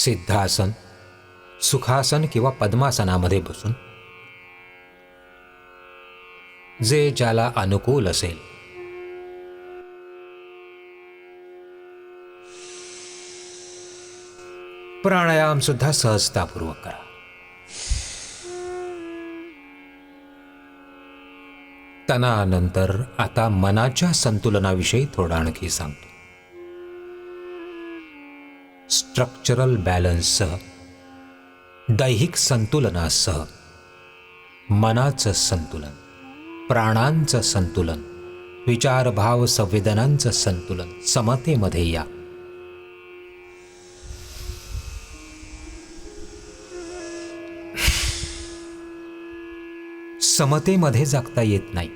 सिद्धासन, सुखासन किंवा पद्मासनामध्ये बसून जे ज्याला अनुकूल असेल प्राणायाम सुद्धा सहजतापूर्वक करा. तनानंतर आता मनाच्या संतुलनाविषयी थोडं आणखी सांगतो. स्ट्रक्चरल बॅलन्ससह, दैहिक संतुलनासह मनाचं संतुलन, प्राणांचं संतुलन, विचार भाव संवेदनांचं संतुलन समतेमध्ये या. समतेमध्ये जगता येत नाही.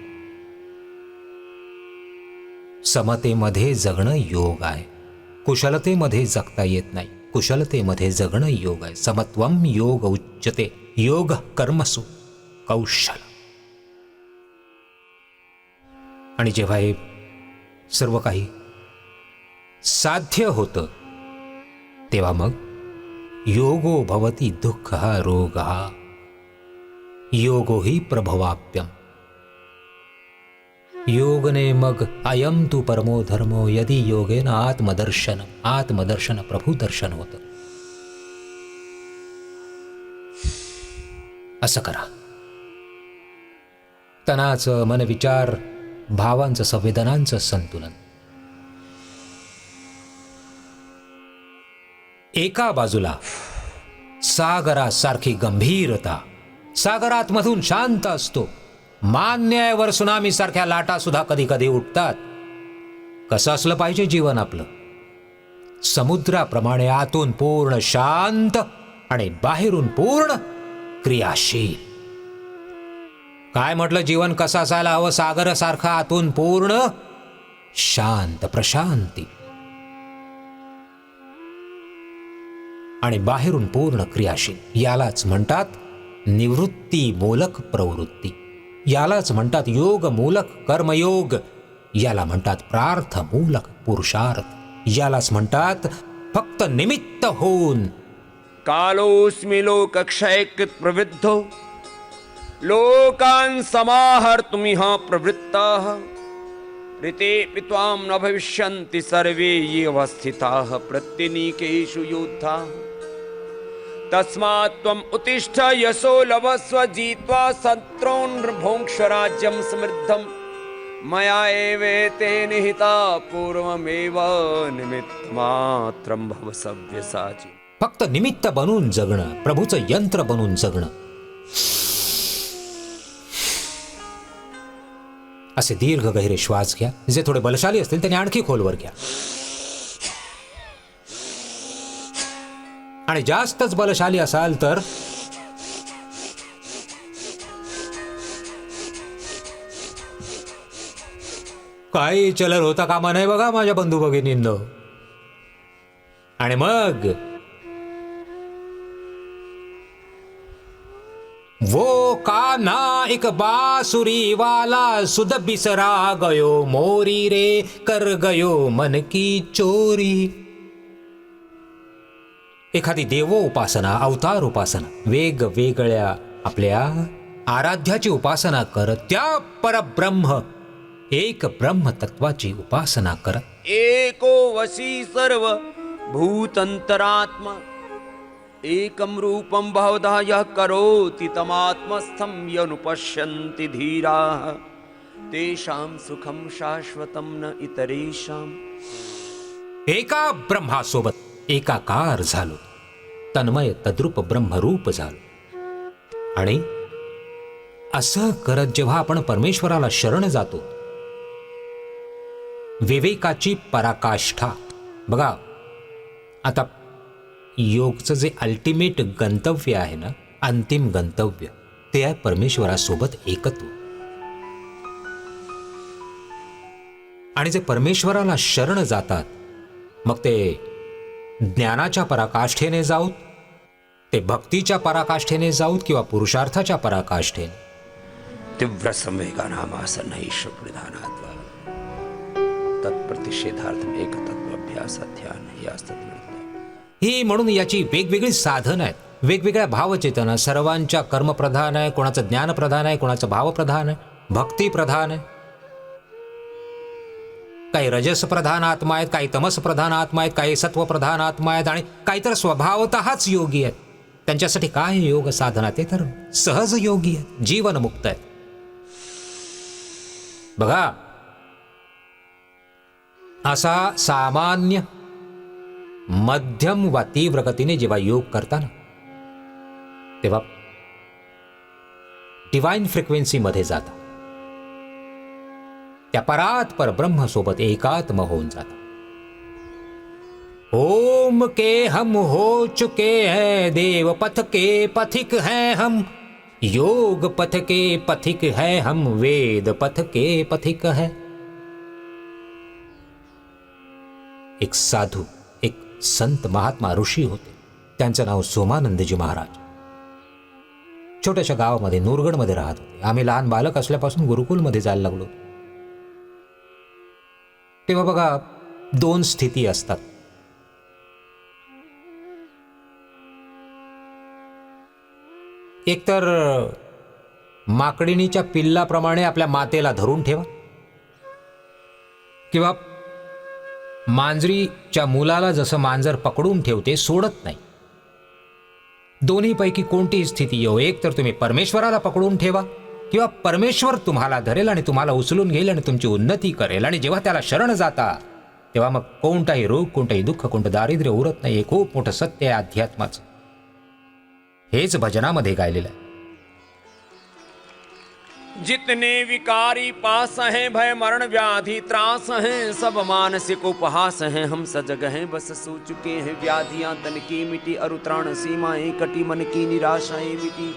समतेमध्ये जगणं योग आहे. कुशलतेमध्ये जगता येत नाही. कुशलतेमध्ये जगणं योग आहे. समत्वम योग उच्यते. योग कर्मसु कौशल. आणि जेव्हा हे सर्व काही साध्य होतं तेव्हा मग योगो भवति दुःखः रोगः योगो ही प्रभवाप्यम. योगने मग अयम तू परमो धर्मो यदि योगेन आत्मदर्शन. आत्मदर्शन प्रभुदर्शन होतं. असं करा. तनाचं, मन, विचार, भावांचं, संवेदनांचं संतुलन. एका बाजूला सागरासारखी गंभीरता. सागरात मधून शांत असतो. मान्यावर सुनामी सारख्या लाटा सुद्धा कधी कधी उठतात. कसं असलं पाहिजे जीवन आपलं? समुद्राप्रमाणे आतून पूर्ण शांत आणि बाहेरून पूर्ण क्रियाशील. काय म्हटलं? जीवन कसं असायला हवं? सागरासारखं आतून पूर्ण शांत, प्रशांती, आणि बाहेरून पूर्ण क्रियाशील. यालाच म्हणतात निवृत्ती मूलक प्रवृत्ती. यालाच म्हणतात योग मूलक कर्मयोग. याला म्हणतात प्रार्थ मूलक पुरुषार्थ. यालाच म्हणतात फक्त निमित्त होऊन. कालोस्मि लोकक्षयकृत प्रवृद्धो लोकान् समाहर्तुमिह प्रवृत्ताः ऋतेऽपि त्वां न भविष्यन्ति सर्वे ये अवस्थिताः प्रत्यनीकेषु योद्धाः तस्मात् त्वम् उत्तिष्ठ यशो लभस्व जित्वा शत्रून् भुङ्क्ष्व राज्यं समृद्धं मया एवेते निहिता पूर्वमेव निमित्तमात्रं भव सव्यसाची. फक्त निमित्त बनून जगणं, प्रभूचं यंत्र बनून जगणं. असे दीर्घ गहिरे श्वास घ्या. जे थोडे बलशाली असतील त्यांनी आणखी खोलवर घ्या. आणि जास्तच बलशाली असाल तर काही चलर होता कामा नाही बघा माझ्या बंधू भगिनींनो. आणि मग वो कान्हा एक बासुरी वाला सुध बिसरा गयो मोरी रे कर गयो मन की चोरी. एखादी देव उपासना, अवतार उपासना, वेगवेगळ्या आपल्या आराध्याची उपासना करत त्या परब्रह्म एक ब्रह्म तत्वाची उपासना करत एको वशी सर्व भूतंतरात्मा एकम रूपम बहुधा यः करोति तमात्मस्थं यनुपश्यन्ति धीराः तेषां सुखं शाश्वतं न इतरेषां. एका ब्रह्मासोबत एकाकार झालो, तन्मय तद्रूप ब्रह्मरूप झालो. आणि असं करत जेव्हा आपण परमेश्वराला शरण जातो, विवेकाची पराकाष्ठा बघा. आता योगचं जे अल्टिमेट गंतव्य आहे ना, अंतिम गंतव्य, ते आहे परमेश्वरासोबत एकत्व. आणि जे परमेश्वराला शरण जातात, मग ते ज्ञानाच्या पराकाष्ठेने जाऊत, ते भक्तीच्या पराकाष्ठेने जाऊत किंवा पुरुषार्थाच्या पराकाष्ठेने, तीव्र संवेगानामासनैष प्रधानाद्वा तत्प्रतिषेधार्थम एकतत्व अभ्यास ध्यान यास्तत्व ही म्हणून याची वेगवेगळी साधनं आहेत, वेगवेगळ्या भावचेतना. सर्वांच्या कर्मप्रधान आहे, कोणाचं ज्ञानप्रधान आहे, कोणाचं भावप्रधान आहे, भक्तिप्रधान आहे. काही रजसप्रधान आत्मा आहेत, काही तमसप्रधान आत्मा आहेत, काही सत्वप्रधान आत्मा आहेत, आणि काही तर स्वभावतःच योगी आहेत. त्यांच्यासाठी काय योग साधना? ते तर सहज योगी आहेत, जीवनमुक्त आहेत. बघा, असा सामान्य मध्यम वा तीव्र गतीने जेव्हा योग करता ना, तेव्हा डिवाइन फ्रिक्वेन्सी मध्ये जाता, त्या परात पर ब्रह्म सोबत एकात्म होऊन जाता. ओम के हम हो चुके हैं, देव पथ के पथिक हैं हम, योग पथ के पथिक है हम, वेद पथ के पथिक है. एक साधू, एक संत महात्मा ऋषी होते. त्यांचं नाव सोमानंदजी महाराज. छोट्याशा गावामध्ये नूरगडमध्ये राहत होते. आम्ही लहान बालक असल्यापासून गुरुकुलमध्ये जायला लागलो. तेव्हा बघा, दोन स्थिती असतात. एकतर माकडिणीच्या पिल्लाप्रमाणे आपल्या मातेला धरून ठेवा, किंवा मांजरीच्या मुलाला जसं मांजर पकडून ठेवते, सोडत नाही. दोन्हीपैकी कोणतीही स्थिती येऊ, एक तर तुम्ही परमेश्वराला पकडून ठेवा, किंवा परमेश्वर तुम्हाला धरेल आणि तुम्हाला उचलून घेईल आणि तुमची उन्नती करेल. आणि जेव्हा त्याला शरण जाता, तेव्हा मग कोणताही रोग, कोणताही दुःख, कोणतं दारिद्र्य उरत नाही. हे खूप मोठं सत्य आहे अध्यात्माचं. हेच भजनामध्ये गायलेलं आहे. जितने विकारी पास हैं, भय मरण व्याधि त्रास हैं, सब मानसिक उपहास हैं, हम सजग हैं बस सो चुके हैं, व्याधियां तन की मिटी, अरुत्राण सीमाएं कटी, मन की निराशाएं मिटी,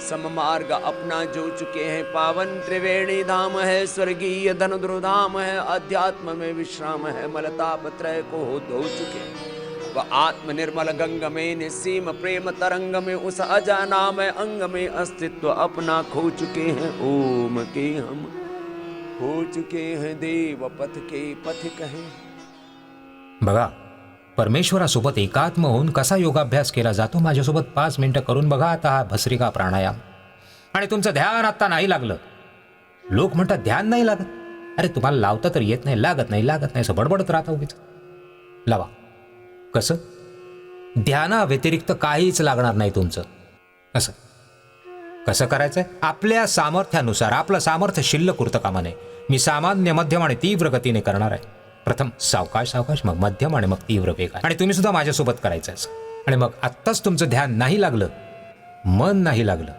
सम मार्ग अपना जो चुके हैं, पावन त्रिवेणी धाम है, स्वर्गीय धन धाम है, अध्यात्म में विश्राम है, मलताप त्रय को धो चुके हैं, वह आत्म निर्मल गंग में, निसीम प्रेम तरंग में, उस अजाना में अंग में अस्तित्व अपना खो चुके हैं. ओम के हम हो चुके हैं, देव पथ के पथिक हैं. बघा, परमेश्वरासोबत एकात्म होऊन कसा योगाभ्यास केला जातो, माझ्यासोबत 5 मिनिटं करून बघा आता हा भस्त्रिका प्राणायाम. आणि तुमचं ध्यान आता नाही लागलं. लोक म्हणतात ध्यान नाही लागत. अरे तुम्हाला लावता तर येत नाही, लागत नाही, लागत नाही, असं बडबडत राहता उगीच. लावा. कसं? ध्याना व्यतिरिक्त काहीच लागणार नाही तुमचं. असं कसं करायचंय? आपल्या सामर्थ्यानुसार. आपलं सामर्थ्य शिल्लक उरतं कामा नये. मी सामान्य, मध्यम आणि तीव्र गतीने करणार आहे. प्रथम सावकाश सावकाश, मग मध्यम आणि मग तीव्र वेग. आणि तुम्ही सुद्धा माझ्यासोबत करायचं असं. आणि मग आत्ताच तुमचं ध्यान नाही लागलं, मन नाही लागलं,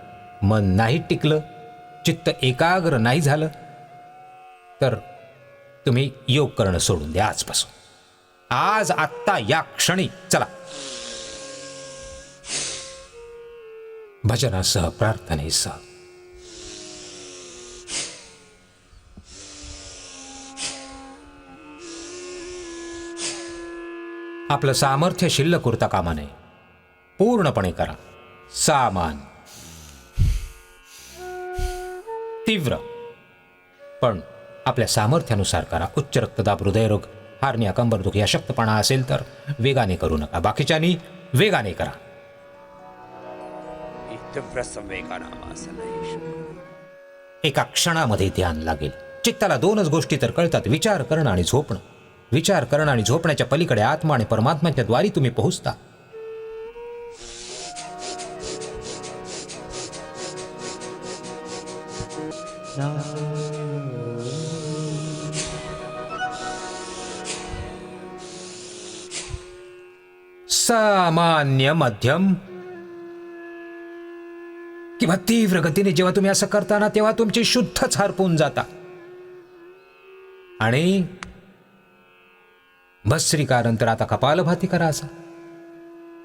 मन नाही टिकलं, चित्त एकाग्र नाही झालं, तर तुम्ही योग करणं सोडून द्या आजपासून. आज आत्ता या क्षणी चला. भजनासह, प्रार्थनेसह. आपलं सामर्थ्य शिल्लक उरता कामा नये. पूर्णपणे करा. सामान, तीव्र, पण आपल्या सामर्थ्यानुसार करा. उच्च रक्तदाब, हृदयरोग, हार्निया, कंबरदुखी, अशक्तपणा असेल तर वेगाने करू नका. बाकीच्यांनी वेगाने करा. तीव्र संवेगानामासन एका क्षणामध्ये ध्यान लागेल. चित्ताला 2च गोष्टी तर कळतात, विचार करणं आणि झोपणं. विचार करणं आणि झोपण्याच्या पलीकडे आत्मा आणि परमात्म्याच्या द्वारी तुम्ही पोहोचता. सामान्य, मध्यम किंवा तीव्र गतीने जेव्हा तुम्ही असं करता ना, तेव्हा तुमची शुद्धच हरपून जाता. आणि भस्त्रिकानंतर आता कपालभाती करा.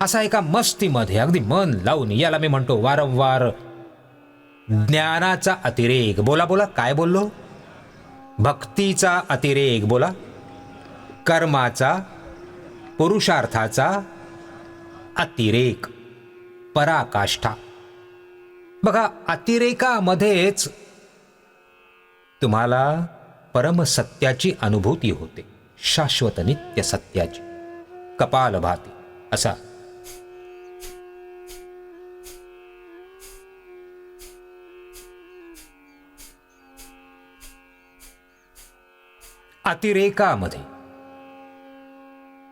असा एका मस्तीमध्ये अगदी मन लावून. याला मी म्हणतो वारंवार ज्ञानाचा अतिरेक. बोला बोला, काय बोललो? भक्तीचा अतिरेक बोला, कर्माचा, पुरुषार्थाचा अतिरेक, पराकाष्ठा. बघा, अतिरेकामध्येच तुम्हाला परमसत्याची अनुभूती होते, शाश्वत नित्य सत्याची. कपालभाती असा अतिरेकामध्ये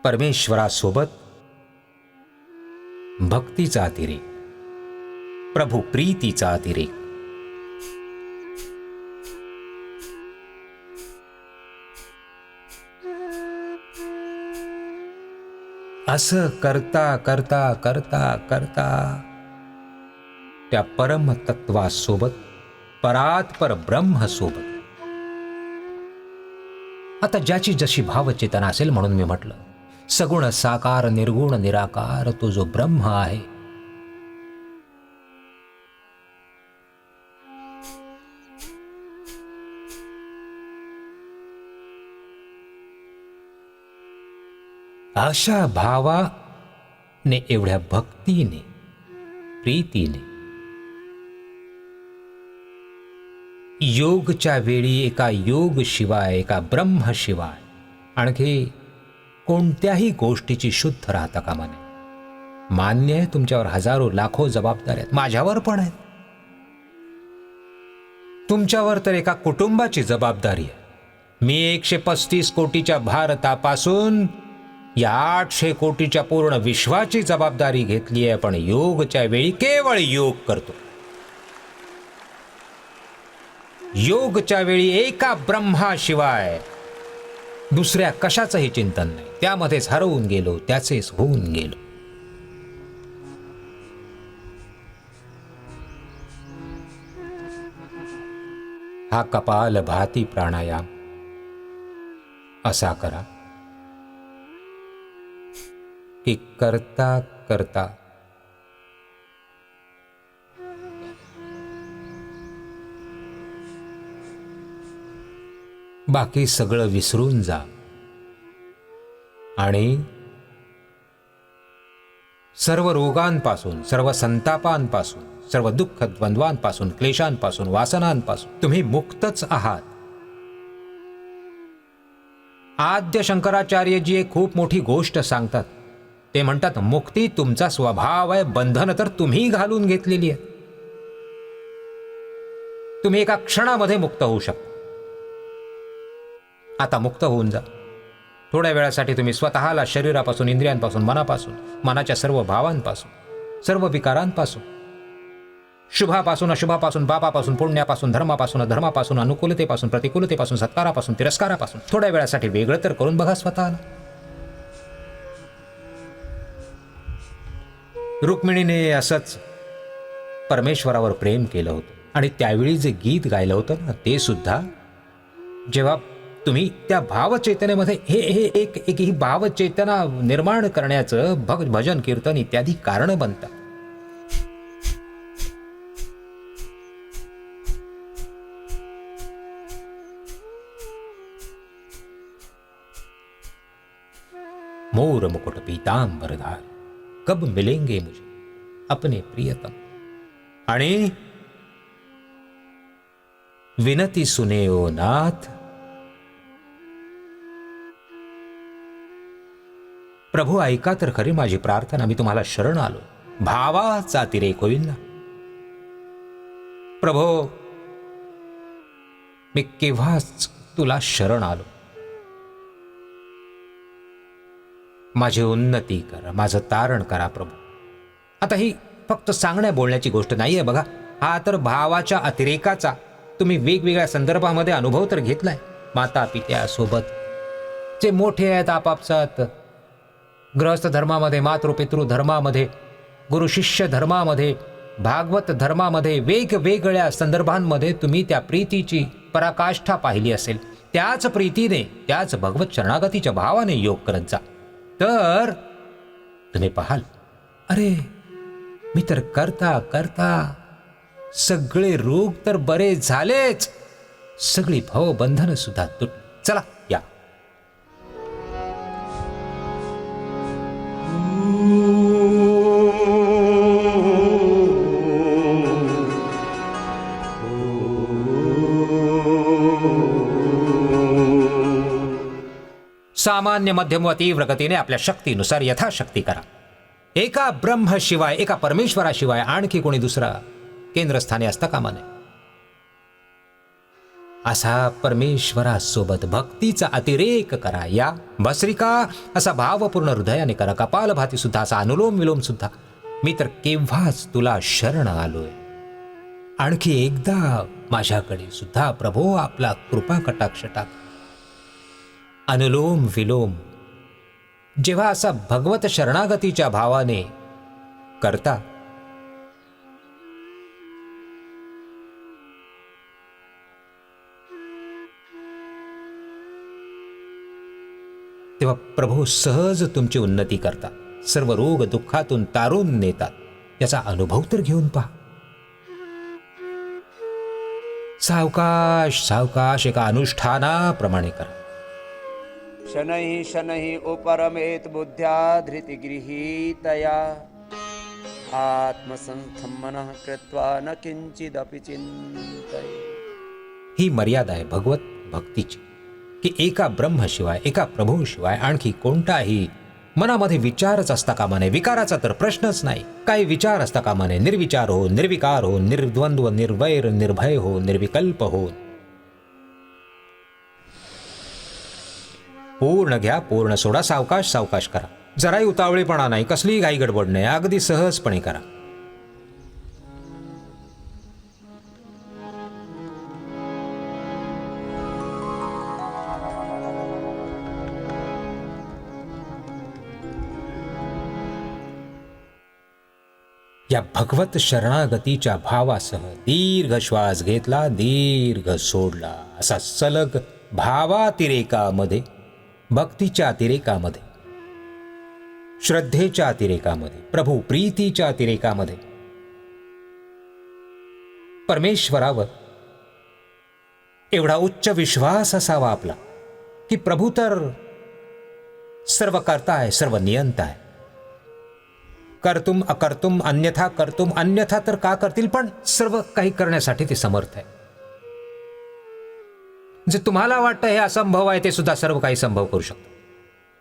परमेश्वरासोबत भक्तीचा अतिरेक, प्रभू प्रीतीचा अतिरेक, असं करता करता करता करता त्या परमतत्वासोबत, परात्पर ब्रह्मसोबत, आता ज्याची जशी भावचेतना असेल, म्हणून मी म्हटलं सगुण साकार निर्गुण निराकार तो जो ब्रह्म आहे, अशा भावाने, एवढ्या भक्तीने, प्रीतीने योगच्या वेळी एका योग शिवाय, एका ब्रह्म शिवाय आणखी कोणत्याही गोष्टीची शुद्ध राहता कामा नये. मान्य आहे तुमच्यावर हजारो लाखो जबाबदाऱ्या आहेत, माझ्यावर पण आहेत. तुमच्यावर तर एका कुटुंबाची जबाबदारी आहे. मी 135 कोटीच्या भारतापासून या 800 कोटीच्या पूर्ण विश्वाची जबाबदारी घेतली आहे, पण योगच्या वेळी केवळ योग करतो. योगच्या वेळी एका ब्रह्माशिवाय दुसऱ्या कशाचंही चिंतन नाही. त्यामध्येच हरवून गेलो, त्याचेच होऊन गेलो. हा कपाल भाती प्राणायाम असा करा की करता करता बाकी सगळं विसरून जा आणि सर्व रोगांपासून, सर्व संतापांपासून, सर्व दुःख द्वंद्वांपासून, क्लेशांपासून, वासनांपासून तुम्ही मुक्तच आहात. आद्य शंकराचार्यजी एक खूप मोठी गोष्ट सांगतात. ते म्हणतात, मुक्ती तुमचा स्वभाव आहे, बंधन तर तुम्ही घालून घेतलेली आहे. तुम्ही एका क्षणामध्ये मुक्त होऊ शकता. आता मुक्त होऊन जा. थोड्या वेळासाठी तुम्ही स्वतःला शरीरापासून, इंद्रियांपासून, मनापासून, मनाच्या सर्व भावांपासून, सर्व विकारांपासून, शुभापासून, अशुभापासून, पापापासून, पुण्यापासून, धर्मापासून, अधर्मापासून, अनुकूलतेपासून, प्रतिकूलतेपासून, सत्कारापासून, तिरस्कारापासून थोड्या वेळासाठी वेगळं तर करून बघा स्वतःला. रुक्मिणीने असंच परमेश्वरावर प्रेम केलं होतं आणि त्यावेळी जे गीत गायलं होतं ना, ते सुद्धा जेव्हा तुम्ही त्या भावचेतनेमध्ये एक ही भावचेतना निर्माण करण्याचं भजन, कीर्तन इत्यादी कारण बनतात. मोर मुकुट पीतांबरधार, कब मिलेंगे मुझे अपने प्रियतम. आणि विनती सुने ओ नाथ, प्रभू ऐका तर खरी माझी प्रार्थना. मी तुम्हाला शरण आलो. भावाचा अतिरेक होईल ना प्रभो, मी केव्हाच तुला शरण आलो. माझी उन्नती करा, माझं तारण करा प्रभू. आता ही फक्त सांगण्या बोलण्याची गोष्ट नाहीये बघा. हा तर भावाच्या अतिरेकाचा तुम्ही वेगवेगळ्या संदर्भामध्ये अनुभव तर घेतलाय. माता पित्यासोबत जे मोठे आहेत आपापसात, गृहस्थ धर्मामध्ये, मातृपितृ धर्मामध्ये, गुरु शिष्य धर्मामध्ये, भागवत धर्मामध्ये, वेगवेगळ्या संदर्भांमध्ये तुम्ही त्या प्रीतीची पराकाष्ठा पाहिली असेल. त्याच प्रीतीने, त्याच भगवत शरणागतीच्या भावाने योग करत जा. तर तुम्ही पाहाल, अरे मी तर करता करता सगळे रोग तर बरे झालेच, सगळी भवबंधनं सुद्धा तुटली. चला या. सामान्य, मध्यम व तीव्र गतीने आपल्या शक्तीनुसार यथाशक्ती करा. एका ब्रह्मशिवाय, एका परमेश्वराशिवाय आणखी कोणी दुसरा केंद्रस्थानी असता कामा नये. असा परमेश्वरासोबत भक्तीचा अतिरेक करा. या भस्रिका असा भावपूर्ण हृदयाने करा. कपालभाती सुद्धा, असा अनुलोम विलोम सुद्धा. मी तर केव्हाच तुला शरण आलोय. आणखी एकदा माझ्याकडे सुद्धा प्रभो आपला कृपा कटाक्ष टाक. अनुलोम विलोम जेव्हा असा भगवत शरणागतीच्या भावाने करता, तेव्हा प्रभू सहज तुमची उन्नती करतात. सर्व रोग दुःखातून तारून नेतात. याचा अनुभव तर घेऊन पहा. सावकाश सावकाश एका अनुष्ठानाप्रमाणे करा. शनैः शनैः उपरमेत बुद्ध्या धृतिगृहीतया आत्मसंस्थं मनः कृत्वा न किंचिदपि चिंतये. ही मर्यादा आहे भगवत भक्तीची, की एका ब्रह्मशिवाय, एका प्रभूशिवाय आणखी कोणताही मनामध्ये विचारच असता कामा नये. विकाराचा तर प्रश्नच नाही. काही विचार असता कामा नये. निर्विचार हो, निर्विकार हो, निर्द्वंद्व, निर्वैर, निर्भय हो, निर्विकल्प हो. पूर्ण घ्या, पूर्ण सोडा. सावकाश सावकाश करा. जराही उतावळेपणा नाही, कसलीही घाई गडबड नाही. अगदी सहजपणे करा. या भगवत शरणागतीच्या भावासह दीर्घ श्वास घेतला, दीर्घ सोडला. असा सलग भावातिरेकामध्ये, भक्तीच्या अतिरेकामध्ये, श्रद्धेच्या अतिरेकामध्ये, प्रभू प्रीतीच्या अतिरेकामध्ये परमेश्वरावर एवढा उच्च विश्वास असावा आपला, की प्रभू तर सर्व करता आहे, सर्व नियंता आहे. कर्तुम अकर्तुम अन्यथा कर्तुम, अन्यथा तर का करतील, पण सर्व काही करण्यासाठी ते समर्थ आहे. जे तुम्हाला वाटतं हे असंभव आहे, ते सुद्धा सर्व काही संभव करू शकतो.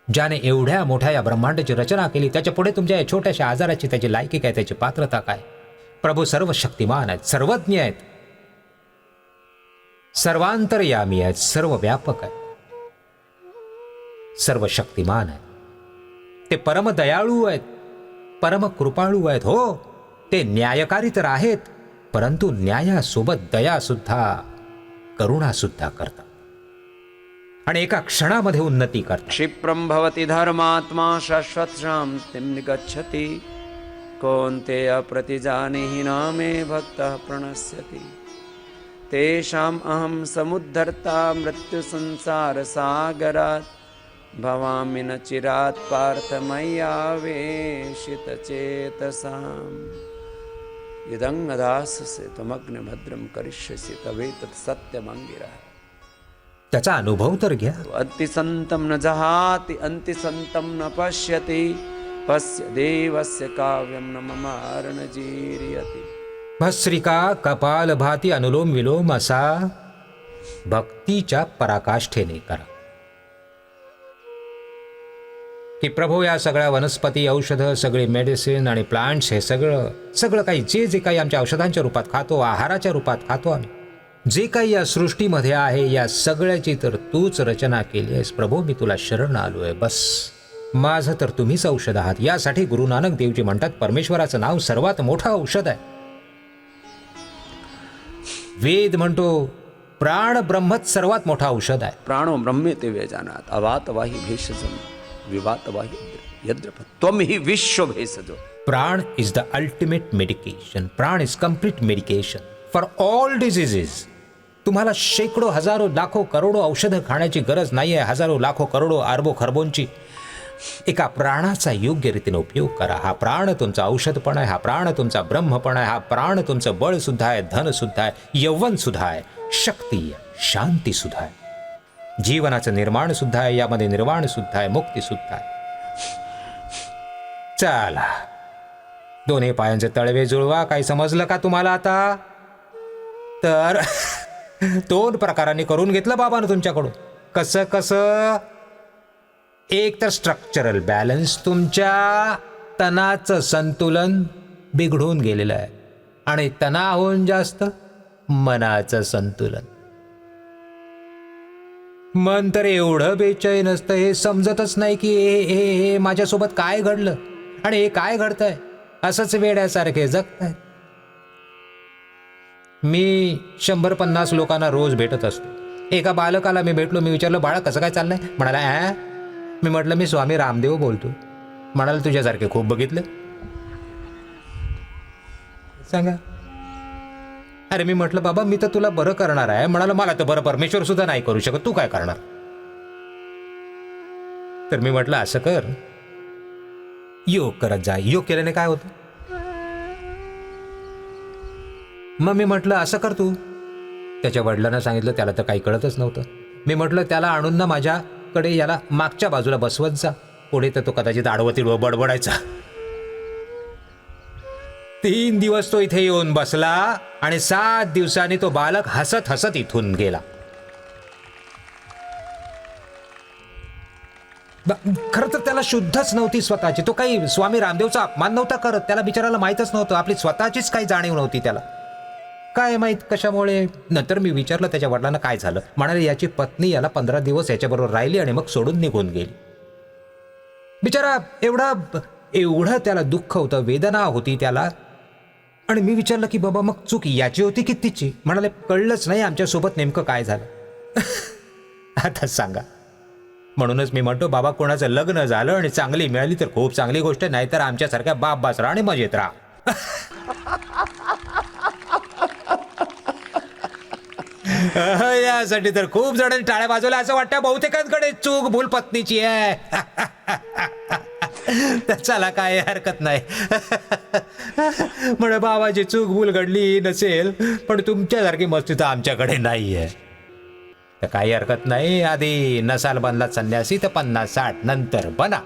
ज्याने एवढ्या मोठ्या या ब्रह्मांडाची रचना केली, त्याच्या पुढे तुमच्या या छोट्याशा आजाराची त्याची लायकी काय, त्याची पात्रता काय. प्रभू सर्व शक्तिमान आहेत, सर्वज्ञ आहेत, सर्वांतर्यामी आहेत, सर्व व्यापक आहेत, सर्व शक्तिमान आहेत. ते परम दयाळू आहेत, परम कृपाळू आहेत. हो, ते न्यायकारी तर आहेत, परंतु न्यायासोबत दया सुद्धा, करुणा सुद्धा करतात आणि एका क्षणामध्ये उन्नती करतात. क्षिप्रं भवति धर्मात्मा शाश्वत शान्तिं निगच्छति कौन्तेय प्रतिजानीहि न मे भक्तः प्रणश्यति तेषाम् अहं समुद्धर्ता मृत्युसंसारसागरात् भवामि न चिरात् पार्थ मय्यावेशितचेतसाम् इदं दाससे त्वमग्निभद्रं करिष्यसि तवेतत् सत्यमङ्गिरः. त्याचा अनुभव तर घ्या. अंतिसंतं न जहाति अंतिसंतं न पश्यति पश्य देवस्य काव्यं न ममार्णजीर्यति. भस्रिका कपाल भाती अनुलोम विलोम असा भक्तीच्या पराकाष्ठेने करा, की प्रभू या सगळ्या वनस्पती, औषध, सगळे मेडिसिन आणि प्लांट्स, हे सगळं काही जे काही आमच्या औषधांच्या रूपात खातो, आहाराच्या रूपात खातो आम्ही, जे काही या सृष्टीमध्ये आहे, या सगळ्याची तर तूच रचना केली आहेस. प्रभू मी तुला शरण आलोय. बस माझं तर तुम्हीच औषध आहात. यासाठी गुरु नानक देवजी म्हणतात, परमेश्वराचं नाव सर्वात मोठं औषध आहे. वेद म्हणतो प्राण ब्रह्मच सर्वात मोठा औषध आहे. प्राणो ब्रह्मेते वेजानात अवात वाही भेषजम विवात वाही यद्रप त्वम ही विश्व भेषजो. प्राण इज द अल्टिमेट मेडिकेशन. प्राण is complete medication for all diseases. तुम्हाला शेकडो, हजारो, लाखो, करोडो औषधं खाण्याची गरज नाही आहे. हजारो, लाखो, करोडो, अरबो, खरबोंची. एका प्राणाचा योग्य रीतीने उपयोग करा. हा प्राण तुमचा औषध पण आहे, हा प्राण तुमचा ब्रह्म पण आहे, हा प्राण तुमचं बळ सुद्धा आहे, धन सुद्धा आहे, यौवन सुद्धा आहे, शक्ती आहे, शांती सुद्धा आहे, जीवनाचं निर्माण सुद्धा आहे, यामध्ये निर्वाण सुद्धा आहे, मुक्ती सुद्धा आहे. चला, दोन्ही पायांचे तळवे जुळवा. काही समजलं का तुम्हाला आता? तर 2 प्रकारांनी करून घेतलं बाबानं तुमच्याकडून. कसं कसं? एक तर स्ट्रक्चरल बॅलन्स, तुमच्या तणाचं संतुलन बिघडून गेलेलं आहे, आणि तणाहून जास्त मनाचं संतुलन. मन तर एवढं बेचैन असतं, हे समजतच नाही की हे माझ्यासोबत काय घडलं आणि हे काय घडतंय. असंच वेड्यासारखे जगताय. मी 150 लोकांना रोज भेटत असतो. एका बालकाला मी भेटलो. मी विचारलं, बाळा कसं काय चाललंय? म्हणाला मी म्हटलं, मी स्वामी रामदेव बोलतो. म्हणाला, तुझ्यासारखे खूप बघितले. सांगा. अरे मी म्हटलं, बाबा मी तर तुला बरं करणार आहे. म्हणाला, मला तर बरं परमेश्वर सुद्धा नाही करू शकत, तू काय करणार? तर मी म्हटलं, असं कर, योग करत जा. योग केल्याने काय होतं? मग मी म्हटलं, असं कर तू. त्याच्या वडिलांना सांगितलं. त्याला तर काही कळतच नव्हतं. मी म्हटलं, त्याला आणून ना माझ्याकडे याला मागच्या बाजूला बसवत जा. पुढे तर तो कदाचित आडवं तिडवं बडबडायचा. 3 दिवस तो इथे येऊन बसला आणि 7 दिवसांनी तो बालक हसत हसत इथून गेला. खरं तर त्याला शुद्धच नव्हती स्वतःची. तो काही स्वामी रामदेवचा अपमान नव्हता करत. त्याला बिचारायला माहीतच नव्हतं. आपली स्वतःचीच काही जाणीव नव्हती त्याला. काय माहीत कशामुळे. नंतर मी विचारलं त्याच्या वडिलांना काय झालं. म्हणाले, याची पत्नी याला 15 दिवस याच्याबरोबर राहिली आणि मग सोडून निघून गेली. बिचारा एवढं त्याला दुःख होतं, वेदना होती त्याला. आणि मी विचारलं की बाबा मग चूक याची होती की तिची? म्हणाले, कळलंच नाही आमच्यासोबत नेमकं काय झालं. आता सांगा. म्हणूनच मी म्हणतो, बाबा कोणाचं लग्न झालं आणि चांगली मिळाली तर खूप चांगली गोष्ट, नाही तर आमच्यासारख्या बाप बासरा आणि मजेत राहा. यासाठी तर खूप जणांनी टाळ्या वाजवल्या. असं वाटतं बहुतेकांकडे चूक भूल पत्नीची आहे. चला, काय हरकत नाही. म्हणे बाबाची चूक भूल घडली नसेल, पण तुमच्यासारखी मस्ती तर आमच्याकडे नाहीये. तर काही हरकत नाही. आधी नसाल बनला संन्यासी तर 50-60 नंतर बना.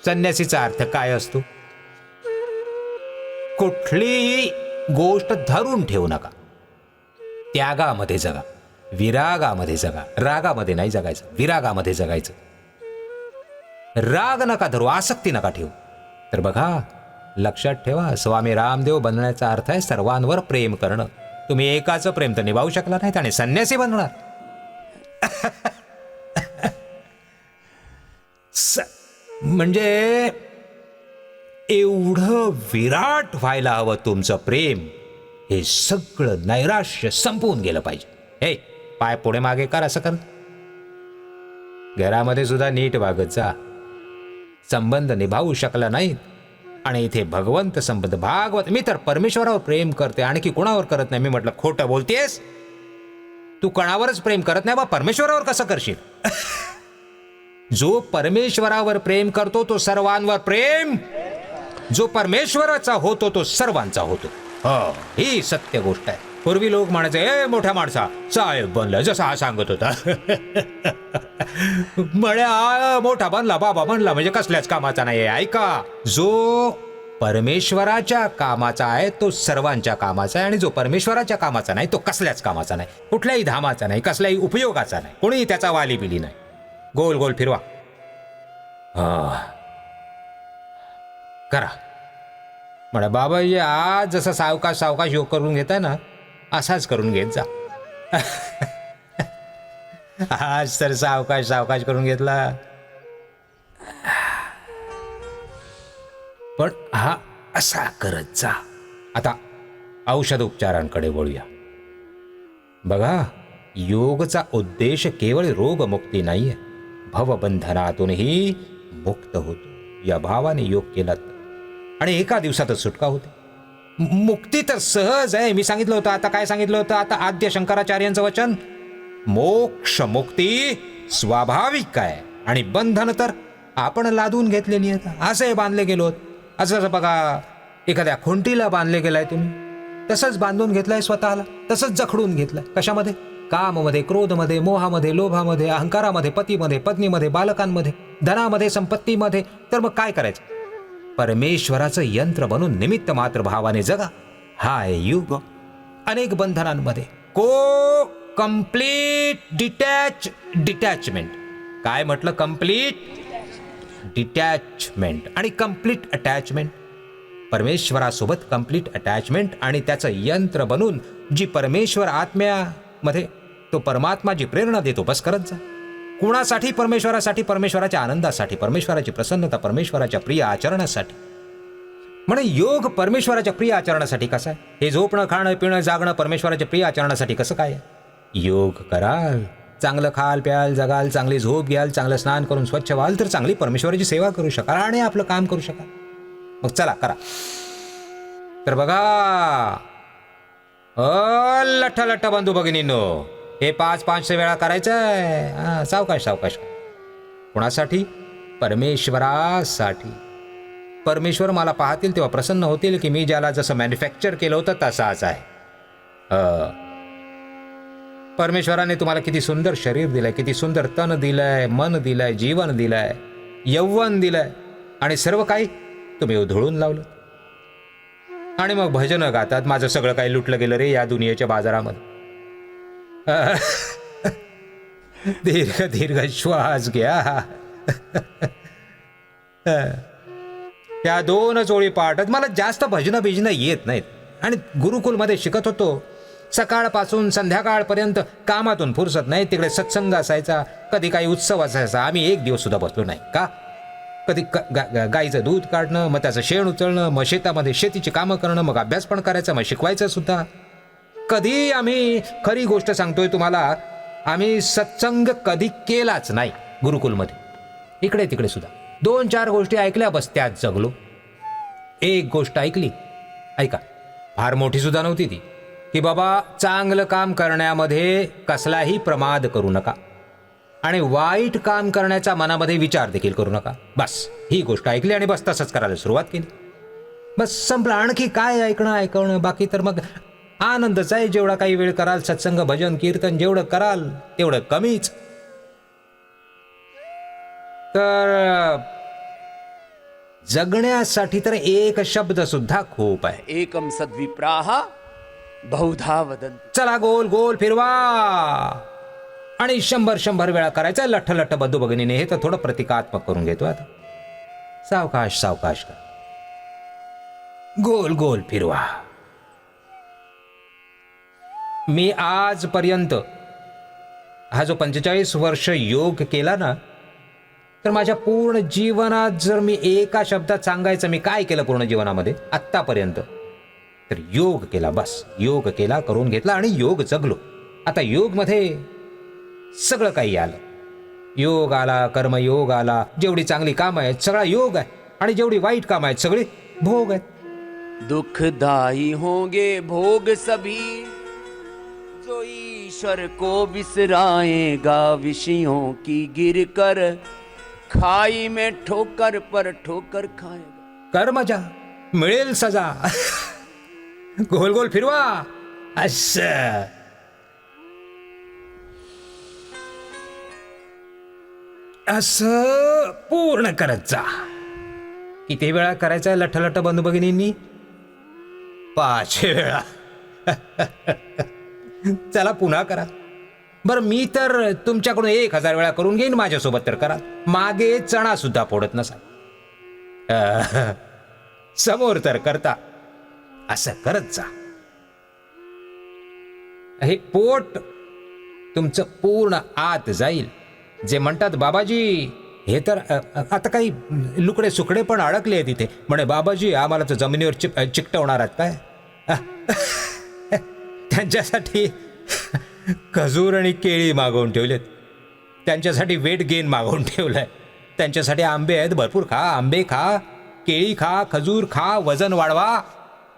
संन्यासीचा अर्थ काय असतो? कुठलीही गोष्ट धरून ठेवू नका. त्यागामध्ये जगा, विरागामध्ये जगा. रागामध्ये नाही जगायचं, विरागामध्ये जगायचं. राग नका धरू, आसक्ती नका ठेवू. तर बघा, लक्षात ठेवा, स्वामी रामदेव बनण्याचा अर्थ आहे सर्वांवर प्रेम करणं. तुम्ही एकाचं प्रेम तर निभावू शकला नाहीत आणि संन्यासी बनणार. म्हणजे एवढं विराट व्हायला हवं तुमचं प्रेम. हे सगळं नैराश्य संपवून गेलं पाहिजे. हे पाय पुढे मागे कर, असं कर. घरामध्ये सुद्धा नीट वागत जा. संबंध निभावू शकला नाहीत आणि इथे भगवंत संबंध, भागवत. मी तर परमेश्वरावर प्रेम करते, आणखी कुणावर करत नाही. मी म्हटलं, खोटं बोलतेस तू. कणावरच प्रेम करत नाही, बा परमेश्वरावर कसं करशील? जो परमेश्वरावर प्रेम करतो तो सर्वांवर प्रेम, जो परमेश्वराचा होतो तो सर्वांचा होतो. ही सत्य गोष्ट आहे. पूर्वी लोक म्हणायचे, मोठ्या माणसा साहेब बनलं, जसा हा सांगत होता. म्हणे मोठा बनला, बाबा बनला म्हणजे कसल्याच कामाचा नाही. ऐका, जो परमेश्वराच्या कामाचा आहे तो सर्वांच्या कामाचा आहे, आणि जो परमेश्वराच्या कामाचा नाही तो कसल्याच कामाचा नाही, कुठल्याही धामाचा नाही, कसल्याही उपयोगाचा नाही. कोणी त्याचा वाली बिली नाही. गोल गोल फिरवा. करा. म्हणे, बाबाजी आज जसं सावकाश सावकाश योग करून घेताय ना, असाच करून घेत जा. आज तर सावकाश सावकाश करून घेतला, पण हा असा करत जा. आता औषध उपचारांकडे वळूया. बघा, योगचा उद्देश केवळ रोगमुक्ती नाहीये, भवबंधनातूनही मुक्त होतो. या भावाने योग केला आणि एका दिवसातच सुटका होते. मुक्ती तर सहज आहे. मी सांगितलं होतं, आता काय सांगितलं होतं? आता आद्य शंकराचार्यांचं वचन, मोक्ष मुक्ती स्वाभाविक आहे आणि बंधन तर आपण लादून घेतलेली आहेत. असे बांधले गेलो. असं बघा, एखाद्या खुंटीला बांधले गेलाय तुम्ही, तसंच बांधून घेतलंय स्वतःला, तसंच जखडून घेतलंय. कशामध्ये? काममध्ये, क्रोधमध्ये, मोहामध्ये, लोभामध्ये, अहंकारामध्ये, पतीमध्ये, पत्नीमध्ये, बालकांमध्ये, धनामध्ये, संपत्तीमध्ये. तर मग काय करायचं? परमेश्वराचं यंत्र बनून निमित्त मात्र भावाने जगा. हा आहे युग. अनेक बंधनांमध्ये कम्प्लीट डिटॅचमेंट. काय म्हटलं? कम्प्लीट डिटॅचमेंट आणि कम्प्लीट अटॅचमेंट. परमेश्वरासोबत कम्प्लीट अटॅचमेंट आणि त्याचं यंत्र बनून जी परमेश्वर आत्म्यामध्ये तो परमात्मा जी प्रेरणा देतो बस करत जा. कुणासाठी? परमेश्वरासाठी, परमेश्वराच्या आनंदासाठी, परमेश्वराची प्रसन्नता, परमेश्वराच्या प्रिय आचरणासाठी. म्हणे योग परमेश्वराच्या प्रिय आचरणासाठी कसा आहे? हे झोपणं, खाणं, पिणं, जागणं परमेश्वराच्या प्रिय आचरणासाठी कसं काय? योग कराल, चांगलं खाल प्याल, जगाल, चांगली झोप घ्याल, चांगलं स्नान करून स्वच्छ व्हाल तर चांगली परमेश्वराची सेवा करू शकाल आणि आपलं काम करू शकाल. मग चला करा. तर बघा लठ्ठ लठ्ठ बंधू भगिनींनो, हे 5-5 वेळा करायचंय. सावकाश सावकाश. कुणासाठी? परमेश्वरासाठी. परमेश्वर मला पाहतील तेव्हा प्रसन्न होतील की मी ज्याला जसं मॅन्युफॅक्चर केलं होतं तसाच आहे. परमेश्वराने तुम्हाला किती सुंदर शरीर दिलंय, किती सुंदर तन दिलंय, मन दिलंय, जीवन दिलंय, यौवन दिलंय आणि सर्व काही तुम्ही उधळून लावलं. आणि मग भजनं गातात, माझं सगळं काही लुटलं गेलं रे या दुनियेच्या बाजारामध्ये. दीर्घ दीर्घ श्वास घ्या. या 2 ओळी पाठत मला जास्त भजनं बिजनं येत नाहीत. आणि गुरुकुलमध्ये शिकत होतो, सकाळपासून संध्याकाळपर्यंत कामातून फुरसत नाही. तिकडे सत्संग असायचा, कधी काही उत्सव असायचा, आम्ही एक दिवस सुद्धा बसलो नाही. का? कधी गाईचं दूध काढणं, मग त्याचं शेण उचलणं, मग शेतामध्ये शेतीची कामं करणं, मग अभ्यास पण करायचा, मग शिकवायचं सुद्धा. कधी आम्ही, खरी गोष्ट सांगतोय तुम्हाला, आम्ही सत्संग कधी केलाच नाही गुरुकुलमध्ये. इकडे तिकडे सुद्धा 2-4 गोष्टी ऐकल्या, बस त्यात जगलो. एक गोष्ट ऐकली, ऐका, फार मोठी सुद्धा नव्हती ती, की बाबा चांगलं काम करण्यामध्ये कसलाही प्रमाद करू नका आणि वाईट काम करण्याचा मनामध्ये विचार देखील करू नका. बस ही गोष्ट ऐकली आणि बस तसंच करायला सुरुवात केली. बस संपलं. आणखी काय ऐकवणं बाकी. तर मग आनंदच आहे. जेवढा काही वेळ कराल सत्संग, भजन, कीर्तन जेवढं कराल तेवढं कमीच. तर जगण्यासाठी तर एक शब्द सुद्धा खूप आहे. एकम सद्विप्राह बहुधा वदन्ति. चला गोल गोल फिरवा आणि 100 वेळा करायचं. लठ्ठ लठ्ठ बंधू भगिनीने हे तर थोडं प्रतिकात्मक करून घेतो. आता सावकाश सावकाश कर. गोल गोल फिरवा. मी आजपर्यंत हा जो 45 वर्ष योग केला ना, तर माझ्या पूर्ण जीवनात जर मी एका शब्दात सांगायचं मी काय केलं पूर्ण जीवनामध्ये आत्तापर्यंत, तर योग केला. बस योग केला, करून घेतला आणि योग जगलो. आता योगमध्ये सगळं काही आलं. योग आला, कर्मयोग आला, जेवढी चांगली कामं आहेत सगळा योग आहे आणि जेवढी वाईट कामं आहेत सगळी भोग आहेत. दुखदाई होंगे भोग सभी, जो ईश्वर को बिसराएगा, विषयों की गिर कर खाई में ठोकर पर ठोकर खाएगा. कर्मजा मिळेल सजा. गोल गोल फिरवा. असं असं पूर्ण करत जा. किती वेळा करायचं लठ्ठ लठ्ठ बंधू भगिनींनी? 5 वेळा. चला पुन्हा करा. बरं मी तर तुमच्याकडून 1000 वेळा करून घेईन, माझ्यासोबत तर करा. मागे चणा सुद्धा फोडत नसा. समोर तर करता. असं करत जा. हे पोट तुमचं पूर्ण आत जाईल. जे म्हणतात बाबाजी हे तर आता काही लुकडे सुकडे पण अडकले आहेत तिथे, म्हणे बाबाजी आम्हाला तर जमिनीवर चिकटवणार आहात काय? त्यांच्यासाठी खजूर आणि केळी मागवून ठेवलेत, त्यांच्यासाठी वेट गेन मागवून ठेवलंय, त्यांच्यासाठी आंबे आहेत भरपूर, खा आंबे, खा केळी, खा खजूर, खा वजन वाढवा.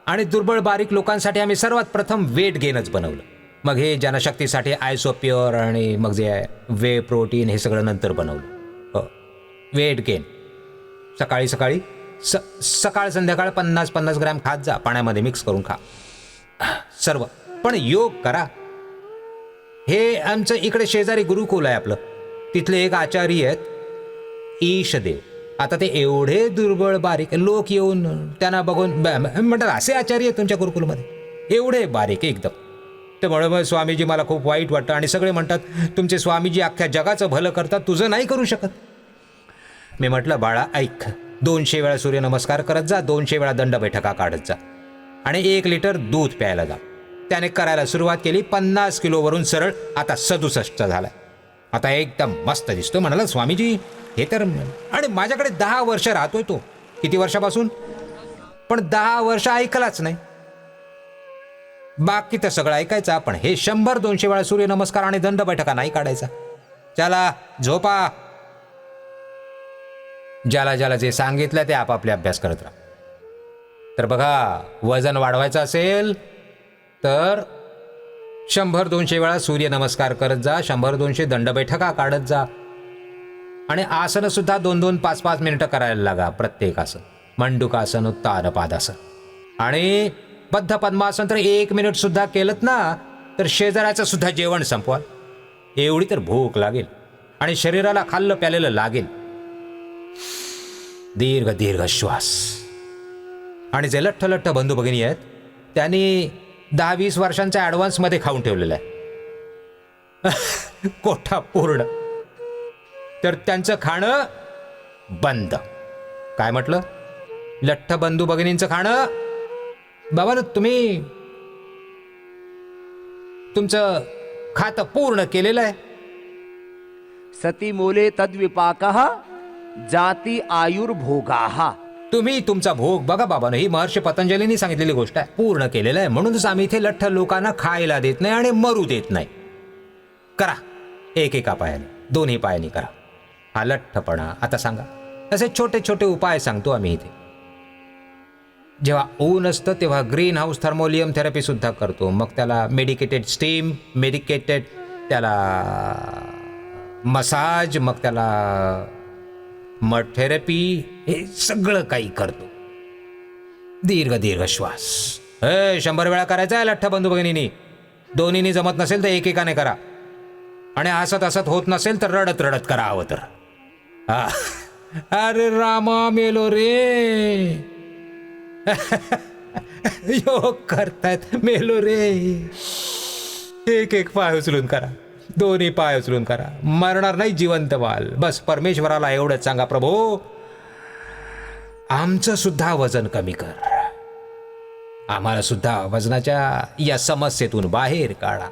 आणि दुर्बळ बारीक लोकांसाठी आम्ही सर्वात प्रथम वेट गेनच बनवलं. मग हे जनशक्तीसाठी आयसोप्युअर आणि मग जे वे प्रोटीन हे सगळं नंतर बनवलं. हो वेट गेन. सकाळी सकाळी सकाळ संध्याकाळ 50-50 ग्रॅम खात जा, पाण्यामध्ये मिक्स करून खा सर्व. पण योग करा. हे आमचं इकडे शेजारी गुरुकुल आहे आपलं, तिथले एक आचार्य आहेत ईशदेव. आता ते एवढे दुर्बळ बारीक लोक येऊन त्यांना बघून म्हणतात असे आचार्य आहेत तुमच्या गुरुकुलमध्ये, एवढे बारीक एकदम. तर म्हणून स्वामीजी मला खूप वाईट वाटतं आणि सगळे म्हणतात तुमचे स्वामीजी अख्ख्या जगाचं भलं करतात, तुझं नाही करू शकत. मी म्हटलं बाळा ऐक, 200 वेळा सूर्यनमस्कार करत जा, 200 वेळा दंड बैठका काढत जा आणि 1 लिटर दूध प्यायला जा. त्याने करायला सुरुवात केली. 50 किलोवरून सरळ आता 67 झाला. आता एकदम मस्त दिसतो. म्हणाला स्वामीजी हे तर, आणि माझ्याकडे 10 वर्ष राहतोय तो. किती वर्षापासून? पण 10 वर्ष ऐकलाच नाही. बाकी तर सगळं ऐकायचा, पण हे 100-200 वेळा सूर्यनमस्कार आणि दंड बैठका नाही काढायचा. चला झोपा. ज्याला ज्याला जे सांगितलं ते आपापले अभ्यास करत राहा. तर बघा, वजन वाढवायचं असेल तर 100-200 वेळा सूर्यनमस्कार करत जा, 100-200 दंड बैठका काढत जा, आणि आसनं सुद्धा 2-2, 5-5 मिनिटं करायला लागा प्रत्येक आसन. मंडूकासन, उत्तान पादासन, आणि बद्ध पद्मासन तर 1 मिनिट सुद्धा केलं ना तर शेजाऱ्याचं सुद्धा जेवण संपवाल. एवढी तर भूक लागेल आणि शरीराला खाल्लं प्यालेलं लागेल. दीर्घ दीर्घ श्वास. आणि जे लठ्ठ लठ्ठ बंधू भगिनी आहेत त्यांनी 10-20 वर्षांच्या ॲडव्हान्समध्ये खाऊन ठेवलेलं आहे कोठा पूर्ण. तर त्यांचं खाणं बंद. काय म्हटलं? लठ्ठ बंधू भगिनींचं खाणं. बाबा तुम्ही तुमचं खातं पूर्ण केलेलं आहे. सती मूले तद्विपाकः जाती आयुर्भोगाः. तुम्ही तुमचा भोग बघा बाबांनो, ही महर्षी पतंजलींनी सांगितलेली गोष्ट आहे. पूर्ण केलेलं आहे. म्हणूनच आम्ही इथे लठ्ठ लोकांना खायला देत नाही आणि मरू देत नाही. करा एकेका पायाने, दोन्ही पायाने करा हा लठ्ठपणा. आता सांगा, असे छोटे छोटे उपाय सांगतो आम्ही इथे. जेव्हा ऊन असतं तेव्हा ग्रीन हाऊस थर्मोलियम थेरपी सुद्धा करतो. मग त्याला मेडिकेटेड स्टीम, मेडिकेटेड त्याला मसाज, मग त्याला मड थेरपी, हे सगळं काही करतो. दीर्घ दीर्घ श्वास 100 वेळा करायचा आहे लठ्ठ बंधू भगिनींनी. दोन्हीनी जमत नसेल तर एकेकाने करा, आणि हसत हसत होत नसेल तर रडत रडत करा हवं तर. अरे रामा मेलो रे योग करतायत, मेलो रे. एक एक पाय उचलून करा, दोन्ही पाय उचलून करा. मरणार नाही, जिवंत व्हाल. बस परमेश्वराला एवढंच सांगा, प्रभू आमचं सुद्धा वजन कमी कर, आम्हाला सुद्धा वजनाच्या या समस्येतून बाहेर काढा.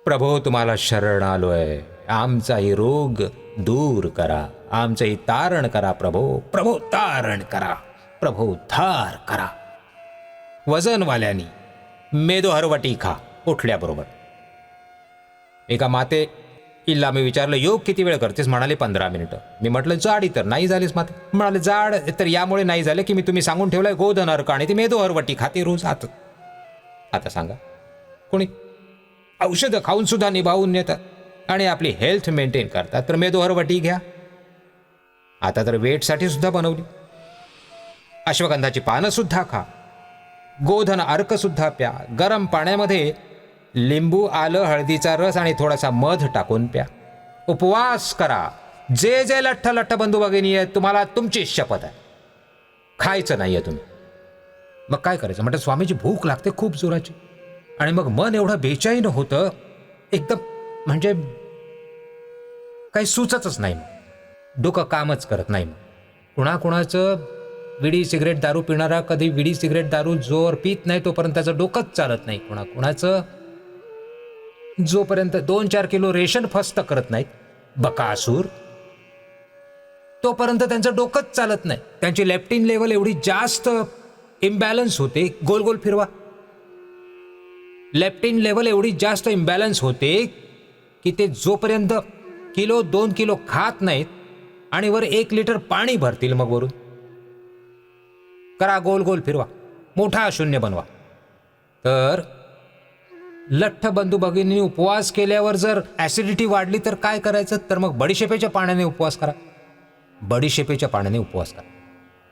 प्रभू तुम्हाला शरण आलोय, आमचाही रोग दूर करा, आमचंही तारण करा. प्रभू प्रभू तारण करा, प्रभू उद्धार करा. वजनवाल्यांनी मेदो हरवटी खा उठल्याबरोबर. एका माते इल्ला मी विचारलं, योग किती वेळ करतेस? म्हणाले 15 मिनिटं. मी म्हटलं जाडी तर नाही झालीस माते? म्हणाले जाड तर यामुळे नाही झाले की मी तुम्ही सांगून ठेवलंय गोधन अर्क आणि ती मेदो हरवटी खाते रोज. आता सांगा, कोणी औषधं खाऊन सुद्धा निभावून नेतात आणि आपली हेल्थ मेंटेन करतात, तर मेदो हरवटी घ्या. आता तर वेटसाठी सुद्धा बनवली. अश्वगंधाची पानं सुद्धा खा, गोधन अर्क सुद्धा प्या. गरम पाण्यामध्ये लिंबू, आलं, हळदीचा रस आणि थोडासा मध टाकून प्या. उपवास करा. जे जे लठ्ठ लठ्ठ बंधू भगिनी आहेत, तुम्हाला तुमची शपथ आहे, खायचं नाहीये तुम्ही. मग काय करायचं? म्हटलं स्वामीजी भूक लागते खूप जोराची, आणि मग मन एवढं बेचैन होतं एकदम, म्हणजे काही सुचतच नाही. डोकं कामच करत नाही. कुणाकुणाचं विडी सिगरेट दारू पिणारा कधी विडी सिगरेट दारू जोर पित नाही तोपर्यंत त्याचं डोकंच चालत नाही. कुणाकुणाचं जोपर्यंत 2-4 किलो रेशन फस्त करत नाहीत बकासूर, तोपर्यंत त्यांचं डोकंच चालत नाही. त्यांची लेप्टिन लेवल एवढी जास्त इम्बॅलन्स होते. गोल गोल फिरवा. लेप्टिन लेवल एवढी जास्त इम्बॅलन्स होते की ते जोपर्यंत 1-2 किलो खात नाहीत आणि वर 1 लिटर पाणी भरतील, मग वरून करा, गोल गोल फिरवा, मोठा शून्य बनवा. तर लठ्ठ बंधू भगिनी उपवास केल्यावर जर ऍसिडिटी वाढली तर काय करायचं? तर मग बडीशेपेच्या पाण्याने उपवास करा. बडीशेपेच्या पाण्याने उपवास करा,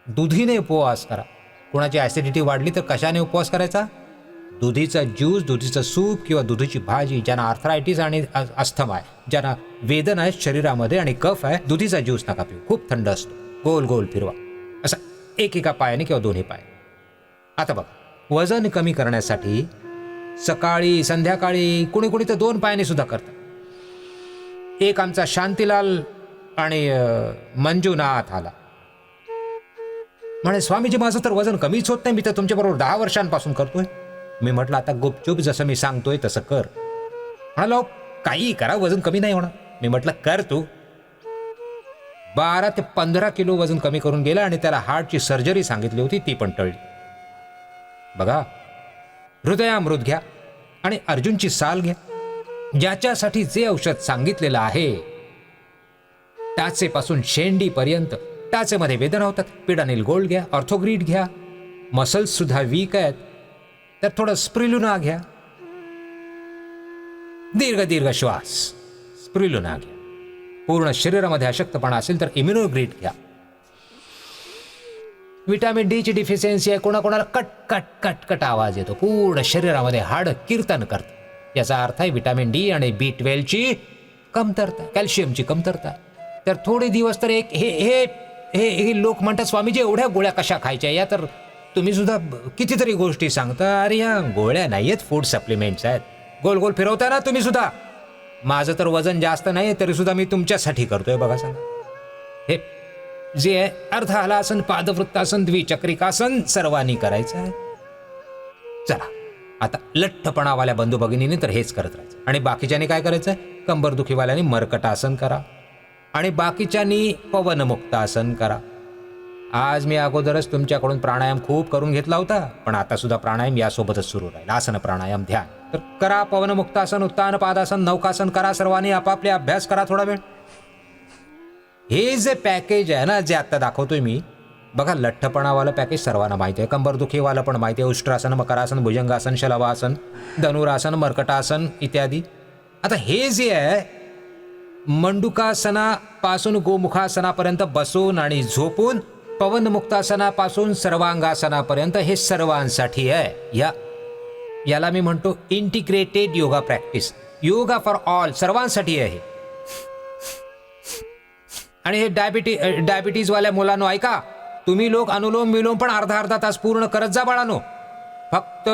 दुधीने उपवास करा. कोणाची ऍसिडिटी वाढली तर कशाने उपवास करायचा? दुधीचा ज्यूस, दुधीचं सूप किंवा दुधीची भाजी. ज्यांना आर्थरायटिस आणि अस्थमा आहे, ज्यांना वेदना आहे शरीरामध्ये आणि कफ आहे, दुधीचा ज्यूस नका पिऊ, खूप थंड असतो. गोल गोल फिरवा, असं एकेका पायाने किंवा दोन्ही पाय. आता बघ, वजन कमी करण्यासाठी सकाळी संध्याकाळी कुणी कुणी तर 2 पायाने सुद्धा करतात. एक आमचा शांतीलाल आणि मंजुनाथ आला, म्हणे स्वामीजी माझं तर वजन कमीच होत नाही, मी तर तुमच्याबरोबर 10 वर्षांपासून करतोय. मी म्हटलं आता गुपचूप जसं मी सांगतोय तसं कर. म्हणालो काही करा वजन कमी नाही होणार. मी म्हटलं कर तू. 12 ते 15 किलो वजन कमी करून गेला आणि त्याला हार्टची सर्जरी सांगितली होती, ती पण टळली. बघा, हृदयामृत घ्या आणि अर्जुनची साल घ्या. ज्याच्यासाठी जे औषध सांगितलेलं आहे टाचेपासून शेंडीपर्यंत, टाचेमध्ये वेदना होतात, पिडानिल गोल्ड घ्या, ऑर्थोग्रीड घ्या. मसल्स सुद्धा वीक आहेत तर थोडं स्प्रिलुना घ्या. दीर्घ दीर्घ श्वास, स्प्रिलुना घ्या. पूर्ण शरीरामध्ये अशक्तपणा असेल तर इम्युनोग्रीड घ्या. विटॅमिन डी ची डिफिशियन्सी आहे, कोणाकोणाला कट कट कट कट आवाज येतो, पूर्ण शरीरामध्ये हाड कीर्तन करतात. याचा अर्थ आहे विटॅमिन डी आणि B12 ची कमतरता, कॅल्शियमची कमतरता. तर थोडे दिवस तर एक हे हे हे लोक म्हणतात स्वामीजी एवढ्या गोळ्या कशा खायच्या, या तर तुम्ही सुद्धा कितीतरी गोष्टी सांगता. अरे या गोळ्या नाहीयेत, फूड सप्लिमेंट्स आहेत. गोल गोल फिरवता ना तुम्ही सुद्धा. माझं तर वजन जास्त नाही तरी सुद्धा मी तुमच्यासाठी करतोय. बघा सांगा, हे जे आहे अर्ध हलासन, पादवृत्तासन, द्विचक्रिकासन सर्वांनी करायचं आहे. चला आता लठ्ठपणावाल्या बंधू भगिनीने तर हेच करत राहायचं. आणि बाकीच्यानी काय करायचं, कंबरदुखीवाल्यांनी मर्कटासन करा आणि बाकीच्यांनी पवनमुक्तासन करा. आज मी अगोदरच तुमच्याकडून प्राणायाम खूप करून घेतला होता, पण आता सुद्धा प्राणायाम यासोबतच सुरू राहील. आसन, प्राणायाम, ध्यान तर करा. पवनमुक्तासन, उत्तान पादासन, नौकासन करा. सर्वांनी आपापले अभ्यास करा थोडा वेळ. हे जे पॅकेज आहे ना, जे आता दाखवतोय मी, बघा लठ्ठपणावालं पॅकेज सर्वांना माहिती आहे, कंबरदुखीवालं पण माहिती आहे, उष्ट्रासन, मकरासन, भुजंगासन, शलभासन, धनुरासन, मर्कटासन इत्यादी. आता हे जे आहे मंडुकासनापासून गोमुखासनापर्यंत बसून आणि झोपून, पवनमुक्तासनापासून सर्वांगासनापर्यंत हे सर्वांसाठी आहे. याला मी म्हणतो integrated yoga practice, yoga for all, सर्वांसाठी आहे. आणि हे डायबिटीजवाल्या मुलांनो ऐका, तुम्ही लोक अनुलोम विलोम पण अर्धा तास पूर्ण करत जा बाळानो. फक्त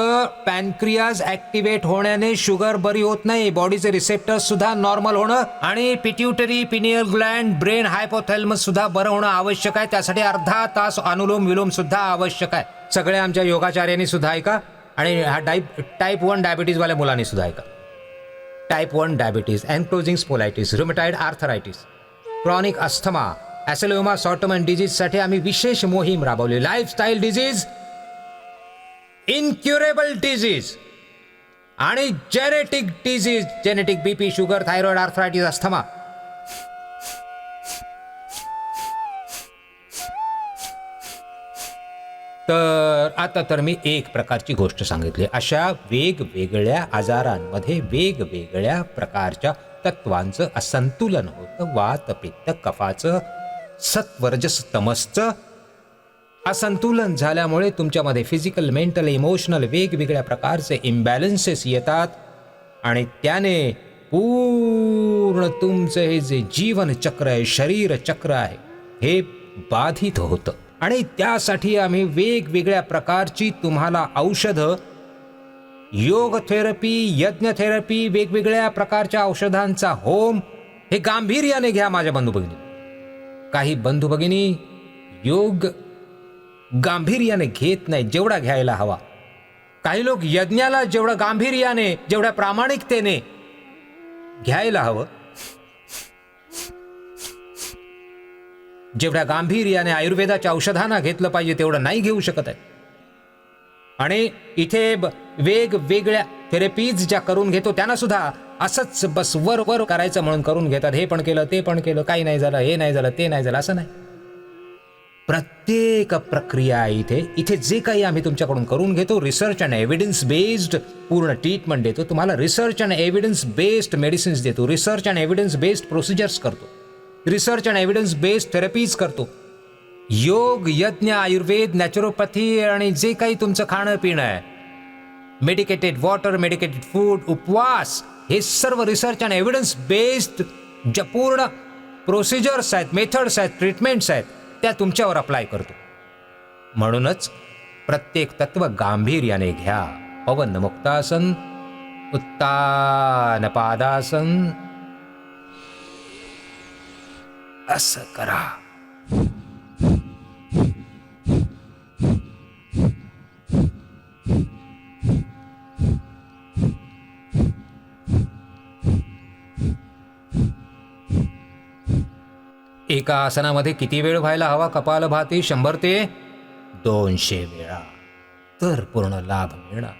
पॅनक्रियाज ऍक्टिव्हेट होण्याने शुगर बरी होत नाही, बॉडीचे रिसेप्टर्स सुद्धा नॉर्मल होणं आणि पिट्युटरी, पिनियल ग्लँड, ब्रेन, हायपोथॅलमस सुद्धा बरं होणं आवश्यक आहे. त्यासाठी अर्धा तास अनुलोम विलोम सुद्धा आवश्यक आहे. सगळ्या आमच्या योगाचार्यांनी सुद्धा ऐका आणि हा टाईप 1 डायबिटीजवाल्या मुलांनी सुद्धा ऐका. Type 1 diabetes, ankylosing spondylitis, rheumatoid arthritis, chronic asthma, ॲसिलोमा सॉर्टमन डिजीजसाठी आम्ही विशेष मोहीम राबवली. लाईफस्टाईल डिजीज, इनक्युरेबल डिजीज आणि genetic disease, genetic BP, sugar, thyroid, arthritis, asthma. तर आता तर मी एक प्रकारची गोष्ट सांगितली. अशा वेगवेगळ्या आजारांमध्ये वेगवेगळ्या प्रकारच्या तत्वांचं असंतुलन होतं. वात, पित्त, कफाचं, सत्वरजस तमसचं असंतुलन झाल्यामुळे तुमच्यामध्ये फिजिकल, मेंटल, इमोशनल वेगवेगळ्या प्रकारचे इम्बॅलन्सेस येतात आणि त्याने पूर्ण तुमचं हे जे जीवन चक्र आहे, शरीर चक्र आहे, हे बाधित होतं. आणि त्यासाठी आम्ही वेगवेगळ्या प्रकारची तुम्हाला औषधं, योग थेरपी, यज्ञ थेरपी, वेगवेगळ्या प्रकारच्या औषधांचा होम, हे गांभीर्याने घ्या माझ्या बंधू भगिनी. काही बंधू भगिनी योग गांभीर्याने घेत नाही जेवढा घ्यायला हवा. काही लोक यज्ञाला जेवढं गांभीर्याने, जेवढ्या प्रामाणिकतेने घ्यायला हवं, जेवढ्या गांभीर्याने आयुर्वेदाच्या औषधांना घेतलं पाहिजे तेवढं नाही घेऊ शकत आहे. आणि इथे वेगवेगळ्या थेरपीज ज्या करून घेतो त्यांना सुद्धा असंच बस वर वर करायचं म्हणून करून घेतात. हे पण केलं, ते पण केलं, काही नाही झालं, हे नाही झालं, ते नाही झालं, असं नाही. प्रत्येक प्रक्रिया इथे जे काही आम्ही तुमच्याकडून करून घेतो, रिसर्च अँड एव्हिडन्स बेस्ड पूर्ण ट्रीटमेंट देतो तुम्हाला. Research and evidence based medicines देतो, research and evidence based procedures करतो, research and evidence based therapies करतो. योग, यज्ञ, आयुर्वेद, नॅचरोपॅथी आणि जे काही तुमचं खाणं पिणं आहे, मेडिकेटेड वॉटर, मेडिकेटेड फूड, उपवास, हे सर्व रिसर्च अँड एव्हिडन्स बेस्ड ज्या पूर्ण प्रोसिजर्स आहेत, मेथड्स आहेत, ट्रीटमेंट्स आहेत, त्या तुमच्यावर अप्लाय करतो. म्हणूनच प्रत्येक तत्व गांभीर्याने घ्या. पवन मुक्तासन, उत्तान पादासन, असं करा. एका आसनामध्ये किती वेळ व्हायला हवा कपालभाती? 100 ते 200 वेळा, तर पूर्ण लाभ मिळणार.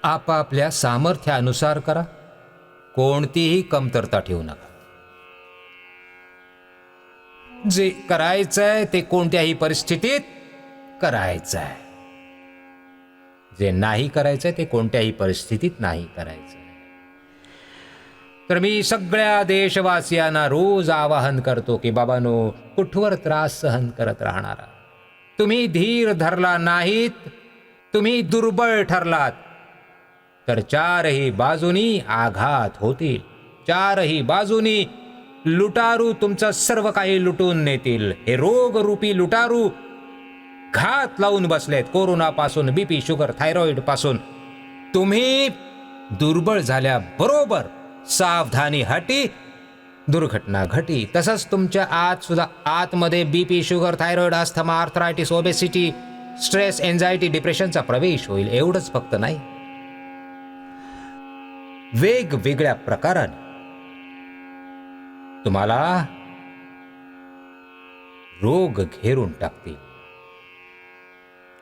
आपापल्या सामर्थ्यानुसार करा, कोणतीही कमतरता ठेवू नका. जे करायचंय ते कोणत्याही परिस्थितीत करायचंय, जे नाही करायचंय ते कोणत्याही परिस्थितीत नाही करायचंय. तर मी सगळ्या देशवासियांना रोज आवाहन करतो की बाबांनो, कुठवर त्रास सहन करत राहणारा, तुम्ही धीर धरला नाहीत, तुम्ही दुर्बळ ठरलात, तर चारही बाजूनी आघात होतील. चारही बाजूनी लुटारू तुमचं सर्व काही लुटून नेतील. हे रोगरूपी लुटारू घात लावून बसलेत, कोरोनापासून, बीपी, शुगर, थायरॉइड पासून. तुम्ही दुर्बळ झाल्याबरोबर सावधानी हटी, दुर्घटना घटी. तसंच तुमच्या आत सुद्धा, आतमध्ये BP, sugar, thyroid, asthma, arthritis, obesity, stress, anxiety, डिप्रेशनचा प्रवेश होईल. एवढंच फक्त नाही, वेगवेगळ्या प्रकाराने तुम्हाला रोग घेरून टाकतील.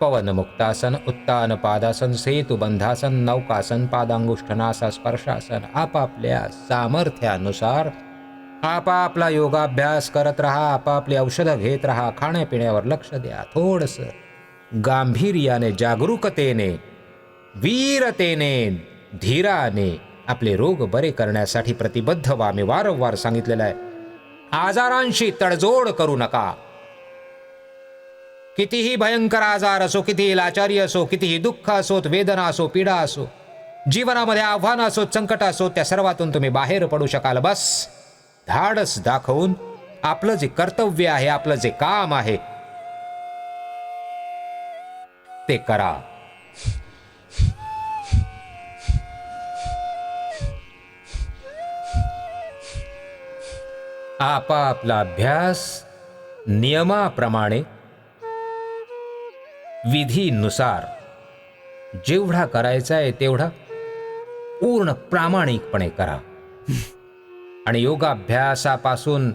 पवन मुक्तासन, उत्तान पादासन, सेतुबंधासन, नौकासन, पादांगुष्ठनासा, स्पर्शासन. आपापल्या सामर्थ्यानुसार आपापला योगाभ्यास करत राहा, आपापली औषधं घेत राहा, खाण्यापिण्यावर लक्ष द्या. थोडंसं गांभीर्याने, जागरूकतेने, वीरतेने, धीराने आपले रोग बरे करण्यासाठी प्रतिबद्ध व्हा. मी वारंवार सांगितलेलं आहे, आजारांशी तडजोड करू नका. कितीही भयंकर आजार असो, कितीही लाचारी असो, कितीही दुःख असोत, वेदना असो, पीडा असो, जीवनामध्ये आव्हानं असोत, संकट असो, त्या सर्वातून तुम्ही बाहेर पडू शकाल. बस धाडस दाखवून आपलं जे कर्तव्य आहे, आपलं जे काम आहे ते करा. आपापला अभ्यास नियमाप्रमाणे, विधीनुसार जेवढा करायचा आहे तेवढा पूर्ण प्रामाणिकपणे करा. आणि योगाभ्यासापासून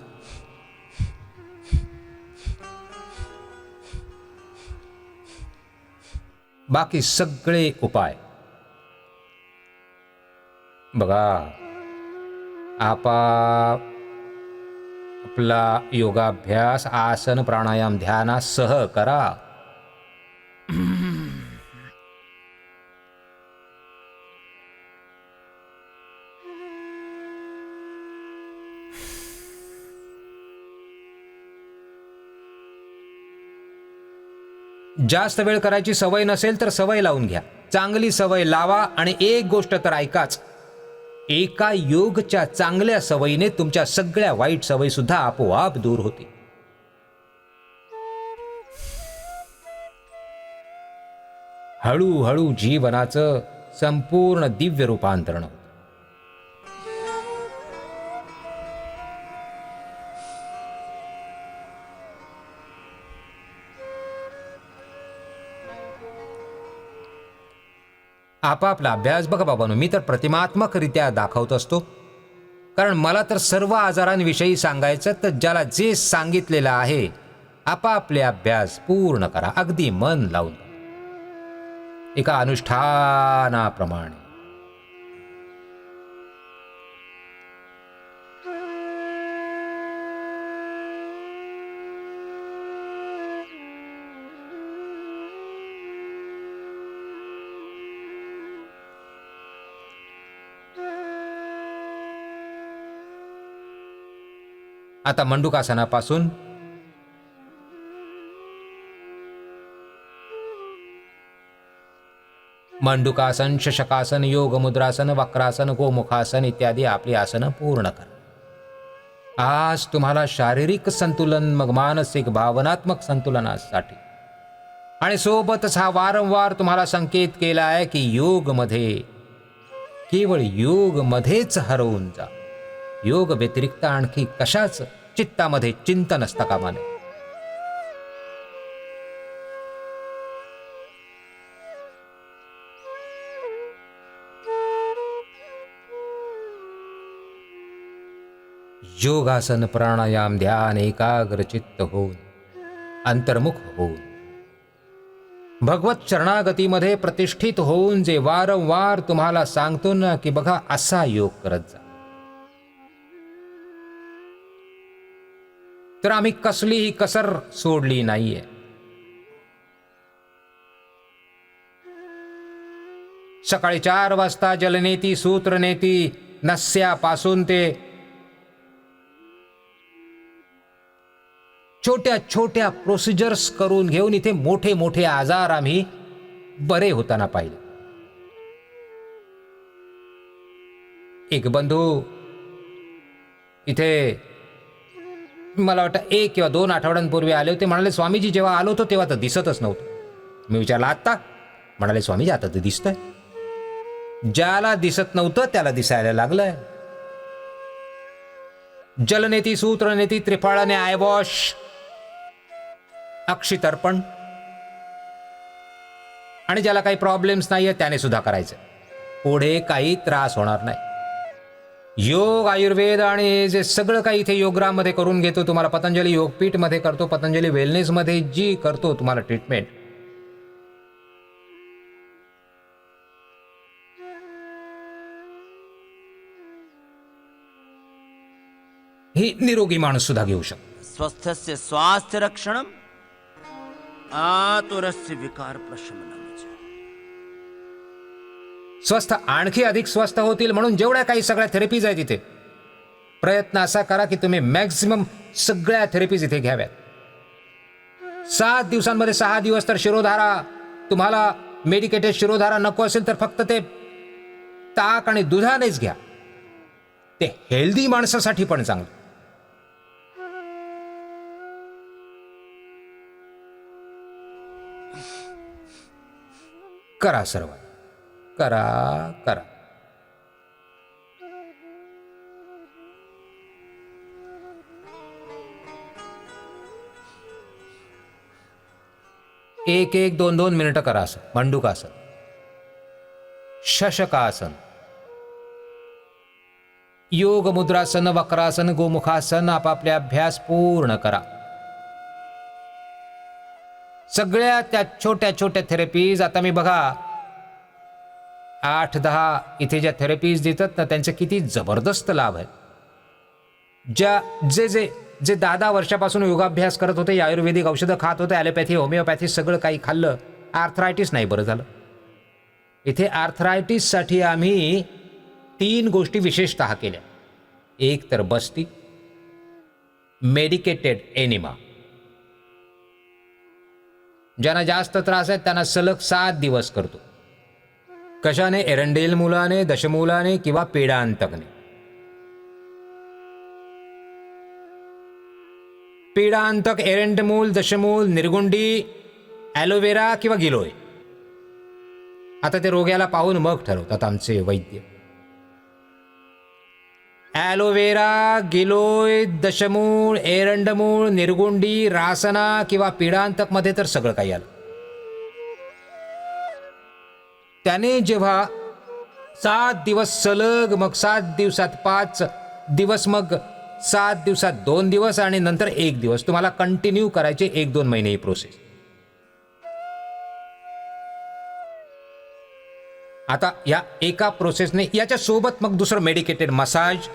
बाकी सगळे उपाय बघा, आपला योगाभ्यास आसन, प्राणायाम, ध्यानासह करा. जास्त वेळ करायची सवय नसेल तर सवय लावून घ्या. चांगली सवय लावा. आणि एक गोष्ट तर ऐकाच, एका योगच्या चांगल्या सवयीने तुमच्या सगळ्या वाईट सवयी सुद्धा आपोआप दूर होतील. हळूहळू जीवनाचं संपूर्ण दिव्य रूपांतरण होतं. आपापला अभ्यास बघा बाबांनो, मी तर प्रतिमात्मकरित्या दाखवत असतो, कारण मला तर सर्व आजारांविषयी सांगायचं. तर ज्याला जे सांगितलेलं आहे, आपापले अभ्यास पूर्ण करा, अगदी मन लावून, एका अनुष्ठानाप्रमाणे. आता मंडूकासनापासून मंडूकासन, शशकासन, योग मुद्रासन, वक्रासन, गोमुखासन इत्यादी आपली आसनं पूर्ण करा. आज तुम्हाला शारीरिक संतुलन, मग मानसिक, भावनात्मक संतुलनासाठी, आणि सोबतच हा वारंवार तुम्हाला संकेत केला आहे की योग मध्ये केवळ योग मध्येच हरवून जा. योग व्यतिरिक्त आणखी कशाच चित्तामध्ये चिंतन असता कामा नये. योगासन प्राणायाम ध्यान एकाग्रचित्त होऊन अंतर्मुख होऊन भगवत शरणागतीमध्ये प्रतिष्ठित होऊन जे वारंवार तुम्हाला सांगतो ना की बघा असा योग करत जा, तर आम्ही कसलीही कसर सोडली नाहीये. सकाळी 4 वाजता जलनेती सूत्रनेती नस्यापासून ते छोट्या छोट्या प्रोसिजर्स करून घेऊन इथे मोठे मोठे आजार आम्ही बरे होताना पाहिले. एक बंधू इथे मला वाटतं 1 किंवा 2 आठवड्यांपूर्वी आले होते. म्हणाले स्वामीजी जेव्हा आलो होतो तेव्हा तर दिसतच नव्हतं. मी विचारलं आत्ता? म्हणाले स्वामीजी आता तर दिसतंय. ज्याला दिसत नव्हतं त्याला दिसायला लागलंय. जलनेती सूत्रनेती त्रिफळाने आयवॉश अक्षितर्पण आणि ज्याला काही प्रॉब्लेम्स नाहीये त्याने सुद्धा करायचं. पुढे काही त्रास होणार नाही. योग आयुर्वेद आणि जे सगळं काही इथे योगरामध्ये करून घेतो, तुम्हाला पतंजली योगपीठ मध्ये करतो, पतंजली वेलनेस मध्ये जी करतो तुम्हाला ट्रीटमेंट, ही निरोगी माणूस सुद्धा घेऊ शकतो. स्वस्थस्य स्वास्थ्य रक्षणम आतुरस्य विकार प्रशमनम. स्वस्थ आणखी अधिक स्वस्थ होतील म्हणून जेवढ्या काही सगळ्या थेरपीज आहेत इथे, प्रयत्न असा करा की तुम्ही मॅक्सिमम सगळ्या थेरपीज इथे घ्याव्यात. 7 दिवसांमध्ये 6 दिवस तर शिरोधारा, तुम्हाला मेडिकेटेड शिरोधारा नको असेल तर फक्त ते ताक आणि दुधानेच घ्या. ते हेल्दी माणसासाठी पण चांगलं. करा सर्व, करा करा. एक 2 मिनिटं करा. असं मंडूकासन, शशकासन, योग मुद्रासन, वक्रासन, गोमुखासन आपापले अभ्यास पूर्ण करा. सगळ्या त्या छोट्या छोट्या थेरपीज आता मी बघा 8-10 इथे ज्या थेरपीज देतात ना त्यांचे किती जबरदस्त लाभ आहेत. जे जे जे 10 वर्षापासून योगाभ्यास करत होते, आयुर्वेदिक औषधं खात होते, ॲलोपॅथी होमिओपॅथी सगळं काही खाल्लं, आर्थरायटिस नाही बरं झालं. इथे आर्थरायटिससाठी आम्ही 3 गोष्टी विशेषतः केल्या. एक तर बस्ती, मेडिकेटेड एनिमा. ज्यांना जास्त त्रास आहे त्यांना सलग 7 दिवस करतो. कशाने? एरंडेल मुलाने, दशमूलाने किंवा पेडांतकने. पेडांतक, एरंडमूल, दशमूल, निर्गुंडी, ॲलोवेरा किंवा गिलोय. आता ते रोग्याला पाहून मग ठरवतात आमचे वैद्य. ॲलोवेरा, गिलोय, दशमूळ, एरंडमूळ, निर्गुंडी, रासना किंवा पीडांतक मध्ये तर सगळं काही आलं. त्याने जेव्हा 7 दिवस सलग, मग 7 दिवसात 5 दिवस, मग 7 दिवसात 2 दिवस आणि नंतर 1 दिवस तुम्हाला कंटिन्यू करायचे 1-2 महिने ही प्रोसेस. आता या एका प्रोसेसने याच्या सोबत मग दुसरं मेडिकेटेड मसाज,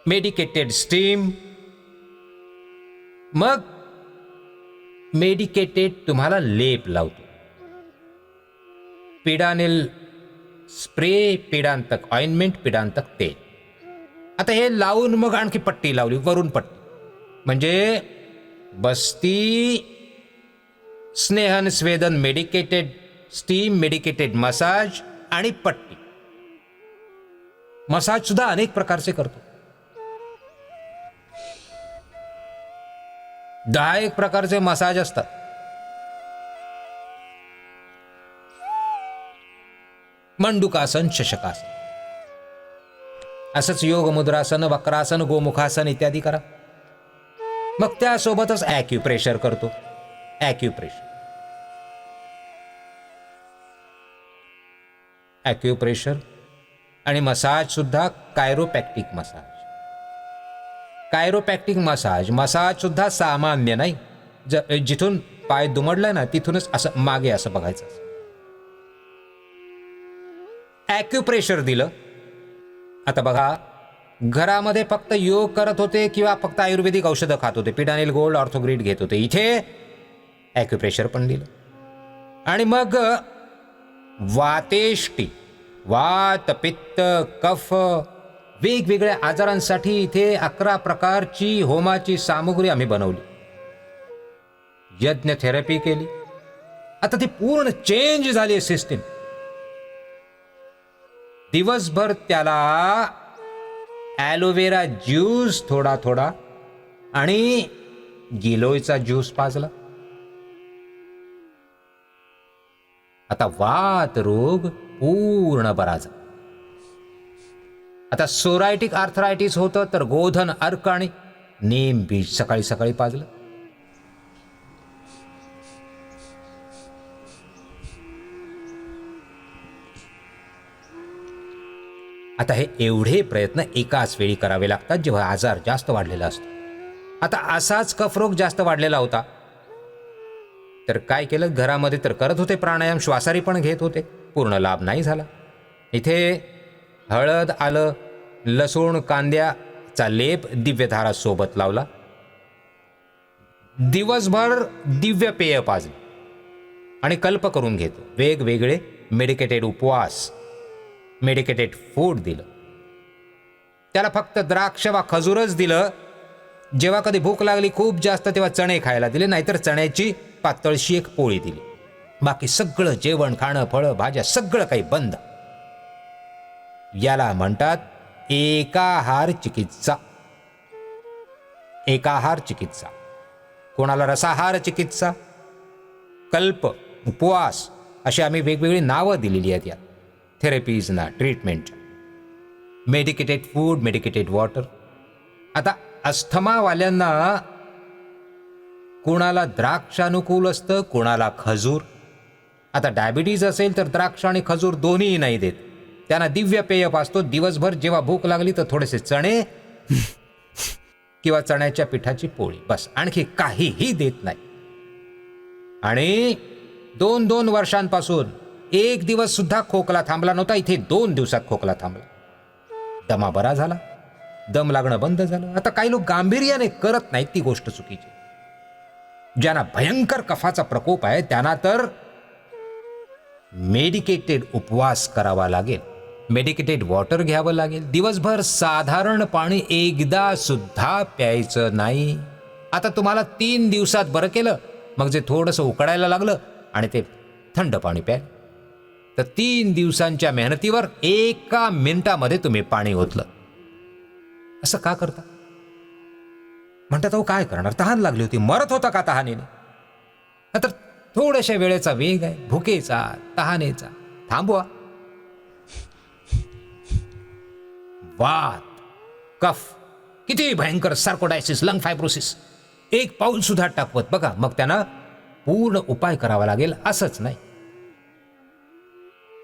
मेडिकेटेड स्टीम, मग मेडिकेटेड तुम्हाला लेप लावतो. पिडानिल स्प्रे, पिडांतक ऑइंटमेंट, पिडांतक तेल. आता हे लावून मग आणखी पट्टी लावली, वरून पट्टी, म्हणजे बस्ती, स्नेहन स्वेदन, मेडिकेटेड स्टीम, मेडिकेटेड मसाज आणि पट्टी. मसाज सुद्धा अनेक प्रकारचे करतो. 10 प्रकारचे मसाज असतात. मंडुकासन, शशकासन. असंच योग मुद्रासन, वक्रासन, गोमुखासन इत्यादी करा. मग त्यासोबतच ॲक्युप्रेशर करतो. ॲक्युप्रेशर आणि मसाज सुद्धा कायरोप्रॅक्टिक मसाज. कायरोप्रॅक्टिक मसाज सुद्धा सामान्य नाही. जिथून पाय दुमडलाय ना तिथूनच असं मागे असं बघायचं. ॲक्युप्रेशर दिलं. आता बघा, घरामध्ये फक्त योग करत होते किंवा फक्त आयुर्वेदिक औषधं खात होते, पिडानिल गोल्ड, ऑर्थोग्रीड घेत होते. इथे ॲक्युप्रेशर पण दिलं. आणि मग वातेष्टी, वात, पित्त, कफ, वेगवेगळ्या आजारांसाठी इथे 11 प्रकारची होमाची सामुग्री आम्ही बनवली. यज्ञ थेरपी केली. आता ती पूर्ण चेंज झाली सिस्टीम. दिवसभर त्याला ॲलोवेरा ज्यूस थोडा थोडा आणि गिलोयचा ज्यूस पाजला. आता वात रोग पूर्ण बरा झाला. आता सोरायटिक आर्थरायटिस होतं तर गोधन, अर्क आणि नीम बीज सकाळी सकाळी पाजलं. आता हे एवढे प्रयत्न एकाच वेळी करावे लागतात जेव्हा आजार जास्त वाढलेला असतो. आता असाच कफरोग जास्त वाढलेला होता तर काय केलं, घरामध्ये तर करत होते प्राणायाम, श्वासारी पण घेत होते, पूर्ण लाभ नाही झाला. इथे हळद, आलं, लसूण, कांद्याचा लेप दिव्यधारा सोबत लावला. दिवसभर दिव्य पेय पाजले आणि कल्प करून घेतो. वेगवेगळे मेडिकेटेड उपवास, मेडिकेटेड फूड दिलं. त्याला फक्त द्राक्ष वा खजूरच दिलं. जेव्हा कधी भूक लागली खूप जास्त तेव्हा चणे खायला दिले, नाहीतर चण्याची पातळशी एक पोळी दिली. बाकी सगळं जेवण, खाणं, फळं, भाज्या सगळं काही बंद. याला म्हणतात एकाहार चिकित्सा. एकाहार चिकित्सा. कोणाला रसाहार चिकित्सा, कल्प, उपवास अशी आम्ही वेगवेगळी नावं दिलेली आहेत या थेरपीजना, ट्रीटमेंटच्या. Medicated food, medicated water. आता अस्थमावाल्यांना कोणाला द्राक्षानुकूल असतं, कोणाला खजूर. आता डायबिटीज असेल तर द्राक्ष आणि खजूर दोन्हीही नाही देत. त्यांना दिव्य पेय पाजतो. दिवसभर जेव्हा भूक लागली तर थोडेसे चणे किंवा चण्याच्या पिठाची पोळी, बस, आणखी काहीही देत नाही. आणि 2-2 वर्षांपासून एक दिवस सुद्धा खोकला थांबला नव्हता. इथे 2 दिवसात खोकला थांबला. दमा बरा झाला, दम लागणं बंद झालं. आता काही लोक गांभीर्याने करत नाहीत, ती गोष्ट चुकीची. ज्यांना भयंकर कफाचा प्रकोप आहे त्यांना तर मेडिकेटेड उपवास करावा लागेल, मेडिकेटेड वॉटर घ्यावं लागेल. दिवसभर साधारण पाणी एकदा सुद्धा प्यायचं नाही. आता तुम्हाला 3 दिवसात बरं केलं, मग जे थोडंसं उकडायला लागलं आणि ते थंड पाणी प्या, तर 3 दिवसांच्या मेहनतीवर 1 मिनिटामध्ये तुम्ही पाणी ओतलं. असं का करता? म्हणतात अहो काय करणार, तहान लागली होती, मरत होता का तहानेने? तर थोड्याशा वेळेचा वेग आहे, भुकेचा, तहानेचा, थांबवा. वात, कफ, किती भयंकर, सार्कोडायसिस, लंग फायब्रोसिस, एक पाऊल सुद्धा टाकवत बघा. मग त्यांना पूर्ण उपाय करावा लागेल. असंच नाही,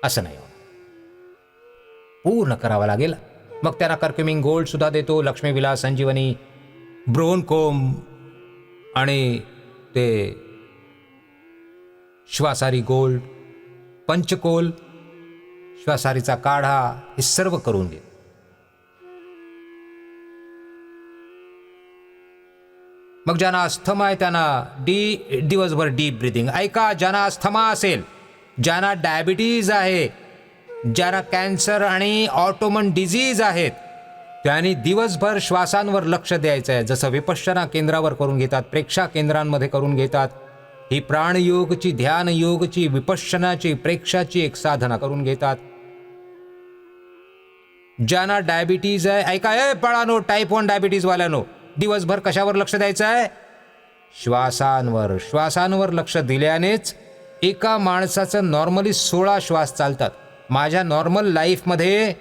असं नाही, पूर्ण करावा लागेल. मग त्यांना कर्क्युमिन गोल्ड सुद्धा देतो, लक्ष्मी विलास, संजीवनी, ब्रोनकोम आणि ते श्वासारी गोल्ड, पंचकोल, श्वासारीचा काढा, हे सर्व करून घे. मग ज्यांना अस्थमा आहे त्यांना दिवसभर डीप ब्रिदिंग. ऐका, ज्यांना अस्थमा असेल, ज्यांना डायबिटीज आहे, ज्यांना कॅन्सर आणि ऑटोमन डिझीज आहेत, त्यांनी दिवसभर श्वासांवर लक्ष द्यायचं आहे. जसं विपश्यना केंद्रावर करून घेतात, प्रेक्षा केंद्रांमध्ये करून घेतात. ही प्राणयोगची, ध्यान योगची, विपश्यनाची, प्रेक्षाची एक साधना करून घेतात. ज्यांना डायबिटीज आहे, ऐका बाळांनो, टाईप 1 डायबिटीज वाल्यानो, दिवसभर कशावर लक्ष द्यायचं आहे? श्वासांवर. श्वासांवर लक्ष दिल्यानेच एका माणसाचं नॉर्मली 16 श्वास चालतात. माझ्या नॉर्मल लाईफमध्ये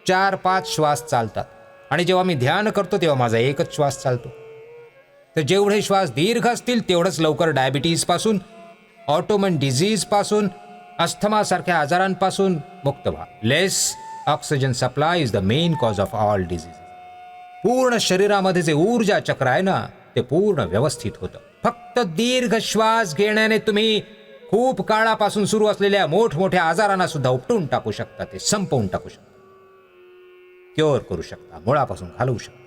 4-5 श्वास चालतात आणि जेव्हा मी ध्यान करतो तेव्हा माझा एकच श्वास चालतो. तर जेवढे श्वास दीर्घ असतील तेवढंच लवकर डायबिटीजपासून, ऑटोमन डिझीजपासून, अस्थमासारख्या आजारांपासून मुक्त व्हा. Less oxygen supply is the main cause of all disease. पूर्ण शरीरामध्ये जे ऊर्जा चक्र आहे ना ते पूर्ण व्यवस्थित होतं. फक्त दीर्घ श्वास घेण्याने तुम्ही खूप काळापासून सुरू असलेल्या मोठमोठ्या आजारांना सुद्धा उपटून टाकू शकता, ते संपवून टाकू शकता, क्युअर करू शकता, मुळापासून घालवू शकता.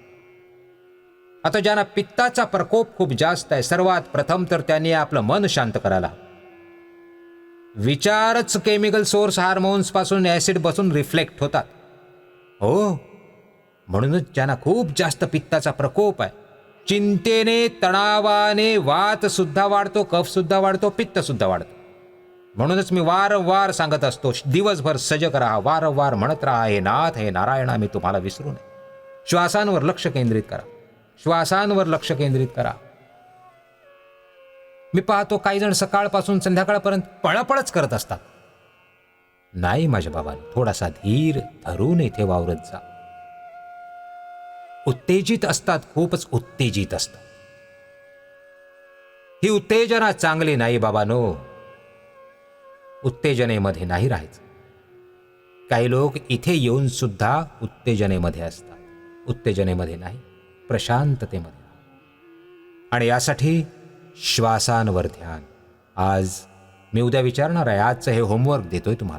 आता ज्यांना पित्ताचा प्रकोप खूप जास्त आहे, सर्वात प्रथम तर त्यांनी आपलं मन शांत करायला हवं. विचारच केमिकल सोर्स हार्मोन्स पासून ऍसिड बसून रिफ्लेक्ट होतात. हो, म्हणूनच ज्यांना खूप जास्त पित्ताचा प्रकोप आहे, चिंतेने, तणावाने वात सुद्धा वाढतो, कफ सुद्धा वाढतो, पित्त सुद्धा वाढतो. म्हणूनच मी वारंवार सांगत असतो, दिवसभर सजग राहा, वारंवार म्हणत राहा, हे नाथ, हे नारायणा, मी तुम्हाला विसरू नये. श्वासांवर लक्ष केंद्रित करा, श्वासांवर लक्ष केंद्रित करा. मी पाहतो काही जण सकाळपासून संध्याकाळपर्यंत पळापळच करत असतात. नाही माझ्या बाबांनो, थोडासा धीर धरून इथे वावरत जा. उत्तेजित असतात, खूपच उत्तेजित असतात. ही उत्तेजना चांगली नाही बाबांनो. उत्तेजनेमध्ये नाही राहायचं. काही लोक इथे येऊन सुद्धा उत्तेजनेमध्ये असतात. उत्तेजनेमध्ये नाही, प्रशांततेमध्ये. आणि यासाठी श्वासांवर ध्यान. आज मी उद्या विचारणार आहे, आजचं हे होमवर्क देतोय तुम्हाला.